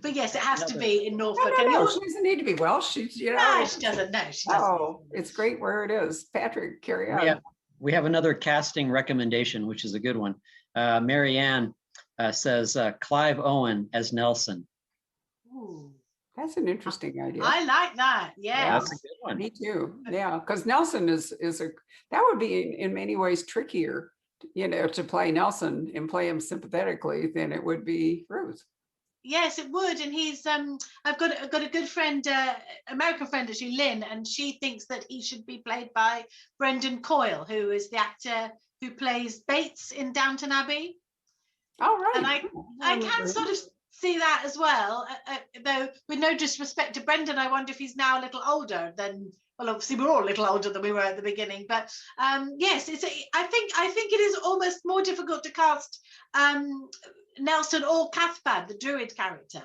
C: But yes, it has to be in Norfolk.
B: No, she doesn't need to be Welsh. She's,
C: No, she doesn't. No, she doesn't.
B: Oh, it's great where it is. Patrick, carry on.
A: We have another casting recommendation, which is a good one. Mary Ann says Clive Owen as Nelson.
C: Ooh.
B: That's an interesting idea.
C: I like that. Yeah,
A: that's a good one.
B: Me too. Yeah, because Nelson that would be in many ways trickier, to play Nelson and play him sympathetically than it would be Ruth.
C: Yes, it would. And he's I've got a good friend, American friend actually, Lynn, and she thinks that he should be played by Brendan Coyle, who is the actor who plays Bates in Downton Abbey.
B: All right.
C: And I can sort of see that as well, though with no disrespect to Brendan, I wonder if he's now a little older than, well, obviously we're all a little older than we were at the beginning, but yes, I think it is almost more difficult to cast Nelson or Cathbad, the Druid character.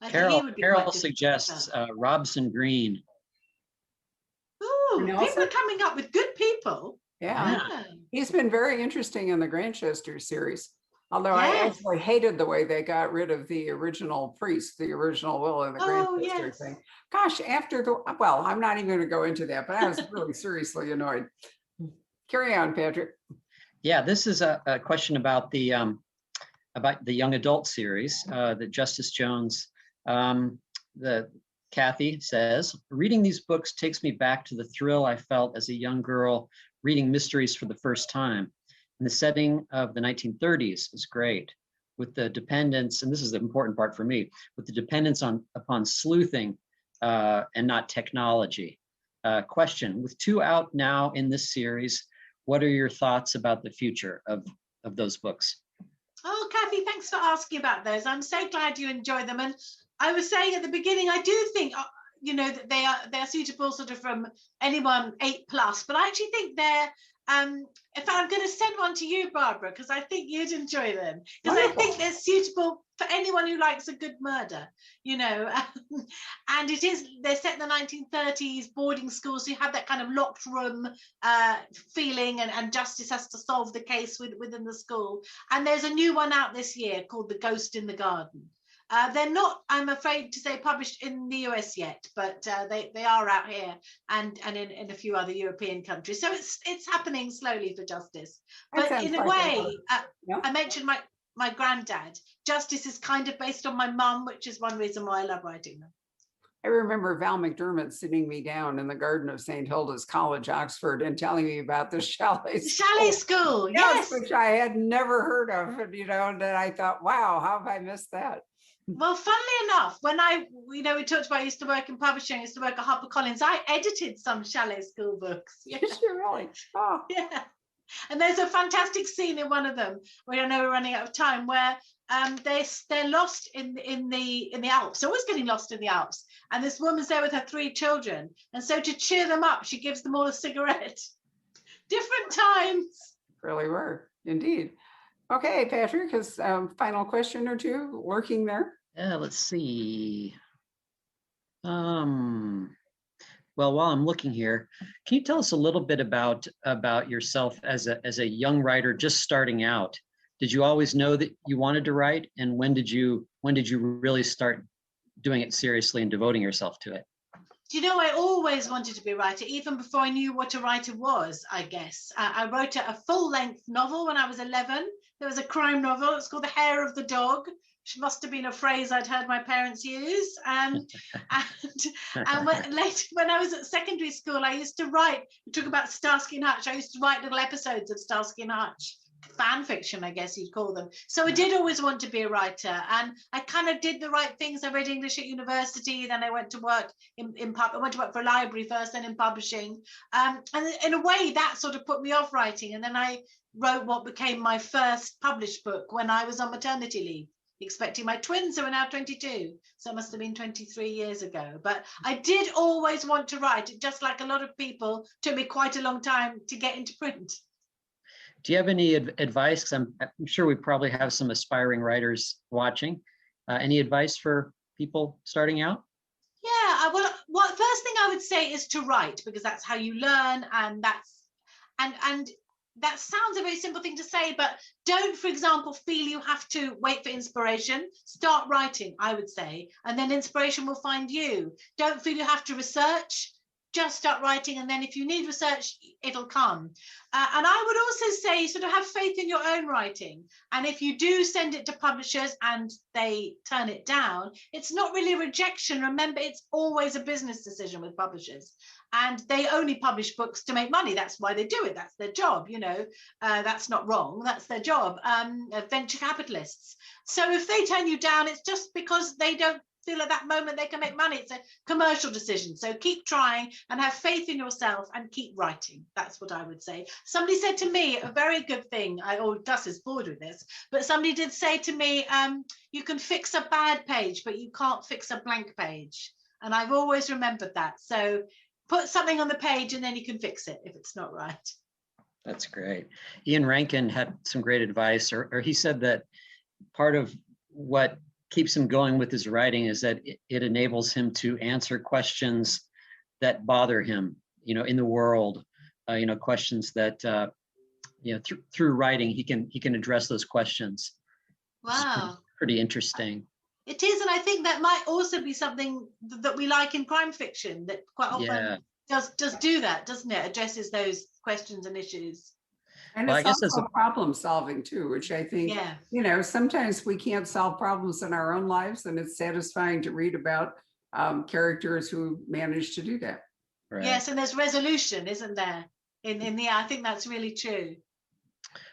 A: Carol suggests Robson Green.
C: Ooh, people are coming up with good people.
B: Yeah. He's been very interesting in the Grantchester series. Although I actually hated the way they got rid of the original priest, the original will of the Grantchester thing. Gosh, well, I'm not even going to go into that, but I was really seriously annoyed. Carry on, Patrick.
A: Yeah, this is a question about the young adult series that Justice Jones, Kathy says, reading these books takes me back to the thrill I felt as a young girl reading mysteries for the first time. And the setting of the 1930s is great, with the dependence, and this is the important part for me, with the dependence upon sleuthing and not technology. Question, with 2 out now in this series, what are your thoughts about the future of those books?
C: Oh, Kathy, thanks for asking about those. I'm so glad you enjoy them. And I was saying at the beginning, I do think, that they're suitable sort of from anyone 8+, but I actually think they're In fact, I'm going to send one to you, Barbara, because I think you'd enjoy them. Because I think they're suitable for anyone who likes a good murder, you know. And they're set in the 1930s, boarding school, so you have that kind of locked room feeling, and justice has to solve the case within the school. And there's a new one out this year called The Ghost in the Garden. They're not, I'm afraid to say, published in the US yet, but they are out here and in a few other European countries. So it's happening slowly for justice. But in a way, I mentioned my granddad. Justice is kind of based on my mum, which is one reason why I love writing them.
B: I remember Val McDermott sitting me down in the garden of St. Hilda's College, Oxford, and telling me about the chalet school.
C: Chalet school, yes.
B: Which I had never heard of, you know, and then I thought, wow, how have I missed that?
C: Well, funnily enough, when we talked about I used to work in publishing, I used to work at HarperCollins, I edited some Chalet school books.
B: Yeah. Did you really? Oh.
C: Yeah. And there's a fantastic scene in one of them, where I know we're running out of time, where they're lost in the Alps, always getting lost in the Alps. And this woman's there with her 3 children. And so to cheer them up, she gives them all a cigarette. Different times.
B: Really were, indeed. Okay, Patrick, has final question or two working there?
A: Yeah, let's see. Well, while I'm looking here, can you tell us a little bit about yourself as a young writer just starting out? Did you always know that you wanted to write, and when did you really start doing it seriously and devoting yourself to it?
C: Do you know, I always wanted to be a writer, even before I knew what a writer was, I guess. I wrote a full-length novel when I was 11. There was a crime novel. It's called The Hair of the Dog, which must have been a phrase I'd heard my parents use. And later, when I was at secondary school, I used to write, we talk about Starsky and Hutch, I used to write little episodes of Starsky and Hutch. Fan fiction, I guess you'd call them. So I did always want to be a writer, and I kind of did the right things. I read English at university, then I went to work I went to work for a library first, then in publishing. And in a way, that sort of put me off writing. And then I wrote what became my first published book when I was on maternity leave, expecting my twins, who are now 22. So it must have been 23 years ago. But I did always want to write. It, just like a lot of people, took me quite a long time to get into print.
A: Do you have any advice? 'Cause I'm sure we probably have some aspiring writers watching. Any advice for people starting out?
C: Yeah, well, first thing I would say is to write, because that's how you learn, and that sounds a very simple thing to say, but don't, for example, feel you have to wait for inspiration. Start writing, I would say, and then inspiration will find you. Don't feel you have to research. Just start writing, and then if you need research, it'll come. And I would also say, sort of have faith in your own writing. And if you do send it to publishers and they turn it down, it's not really a rejection. Remember, it's always a business decision with publishers. And they only publish books to make money. That's why they do it. That's their job, you know. That's not wrong. That's their job. Venture capitalists. So if they turn you down, it's just because they don't feel at that moment they can make money. It's a commercial decision. So keep trying and have faith in yourself and keep writing. That's what I would say. Somebody said to me, a very good thing, Gus is bored with this, but somebody did say to me, you can fix a bad page, but you can't fix a blank page. And I've always remembered that. So put something on the page and then you can fix it if it's not right.
A: That's great. Ian Rankin had some great advice, or he said that part of what keeps him going with his writing is that it enables him to answer questions that bother him, you know, in the world, you know, questions that, you know, through writing, he can address those questions.
C: Wow.
A: Pretty interesting.
C: It is, and I think that might also be something that we like in crime fiction, that quite often does do that, doesn't it? Addresses those questions and issues.
B: And well, it's also problem solving too, which I think, you know, sometimes we can't solve problems in our own lives, and it's satisfying to read about characters who manage to do that.
A: Right.
C: Yes, and there's resolution, isn't there? I think that's really true.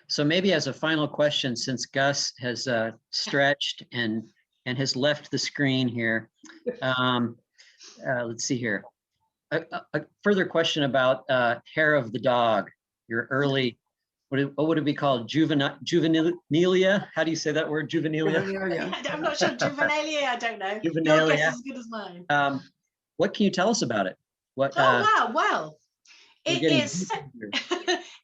A: So maybe as a final question, since Gus has stretched and has left the screen here, let's see here. A further question about Hair of the Dog, your early, what would it be called? Juvenilia? How do you say that word? Juvenilia?
C: I'm not sure. Juvenilia, I don't know.
A: Juvenilia.
C: Your guess is as good as mine.
A: What can you tell us about it? What?
C: Wow. Well, it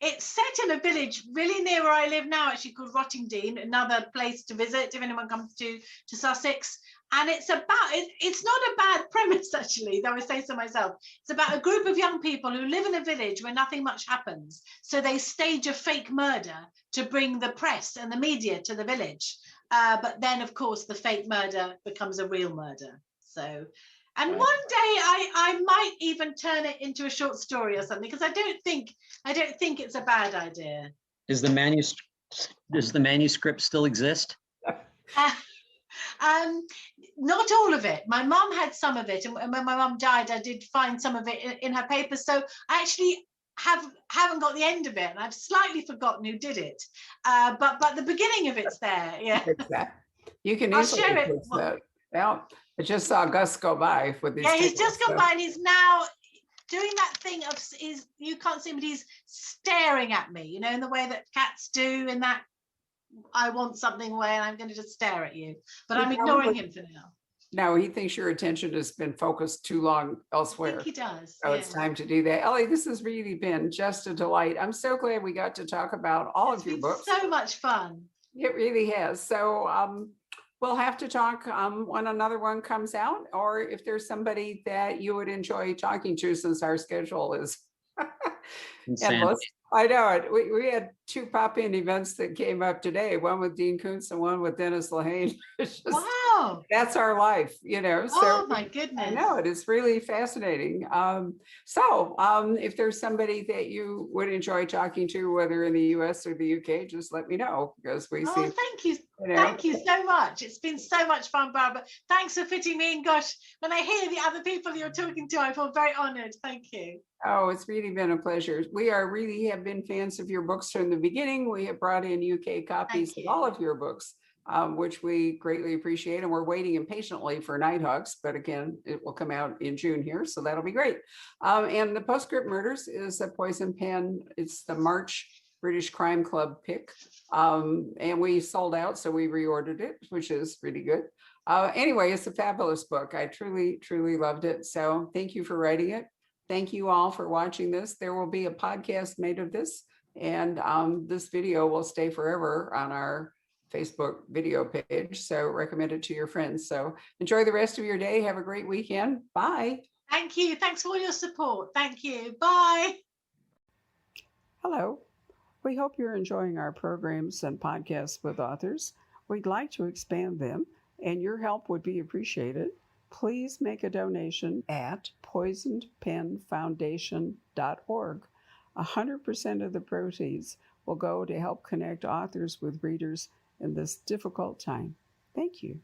C: It's set in a village really near where I live now, actually, called Rottingdean, another place to visit if anyone comes to Sussex. And it's not a bad premise, actually, though I say so myself. It's about a group of young people who live in a village where nothing much happens. So they stage a fake murder to bring the press and the media to the village. But then, of course, the fake murder becomes a real murder. So, and one day I might even turn it into a short story or something, because I don't think it's a bad idea.
A: Does the manuscript still exist?
C: Not all of it. My mum had some of it, and when my mum died, I did find some of it in her papers. So I actually haven't got the end of it, and I've slightly forgotten who did it. But the beginning of it's there. Yeah,
B: Exactly. You can
C: I'll
B: easily
C: share it.
B: fix that. Well, I just saw Gus go by with these.
C: Yeah, he's
B: tickets,
C: just gone by, and he's now doing that thing of you can't see him, but he's staring at me, in the way that cats do, in that I want something way, and I'm going to just stare at you. But I'm ignoring him for now.
B: No, he thinks your attention has been focused too long elsewhere.
C: I think he does.
B: So it's time to do that. Elly, this has really been just a delight. I'm so glad we got to talk about all of your books.
C: So much fun.
B: It really has. So we'll have to talk when another one comes out, or if there's somebody that you would enjoy talking to, since our schedule is endless. I know it. We had 2 pop-in events that came up today, one with Dean Koontz and one with Dennis Lehane.
C: Wow.
B: That's our life, So,
C: oh my goodness.
B: I know it is really fascinating. If there's somebody that you would enjoy talking to, whether in the US or the UK, just let me know, because we see.
C: Thank you. Thank you so much. It's been so much fun, Barbara. Thanks for fitting me in. Gosh, when I hear the other people you're talking to, I feel very honored. Thank you.
B: Oh, it's really been a pleasure. We really have been fans of your books from the beginning. We have brought in UK copies of all of your books, which we greatly appreciate. And we're waiting impatiently for Nighthawks, but again, it will come out in June here, so that'll be great. And the Postscript Murders is a Poison Pen. It's the March British Crime Club pick. And we sold out, so we reordered it, which is really good. Anyway, it's a fabulous book. I truly, truly loved it. So thank you for writing it. Thank you all for watching this. There will be a podcast made of this, and this video will stay forever on our Facebook video page. So recommend it to your friends. So enjoy the rest of your day. Have a great weekend. Bye.
C: Thank you. Thanks for all your support. Thank you. Bye.
B: Hello. We hope you're enjoying our programs and podcasts with authors. We'd like to expand them, and your help would be appreciated. Please make a donation at poisonedpenfoundation.org. 100% of the proceeds will go to help connect authors with readers in this difficult time. Thank you.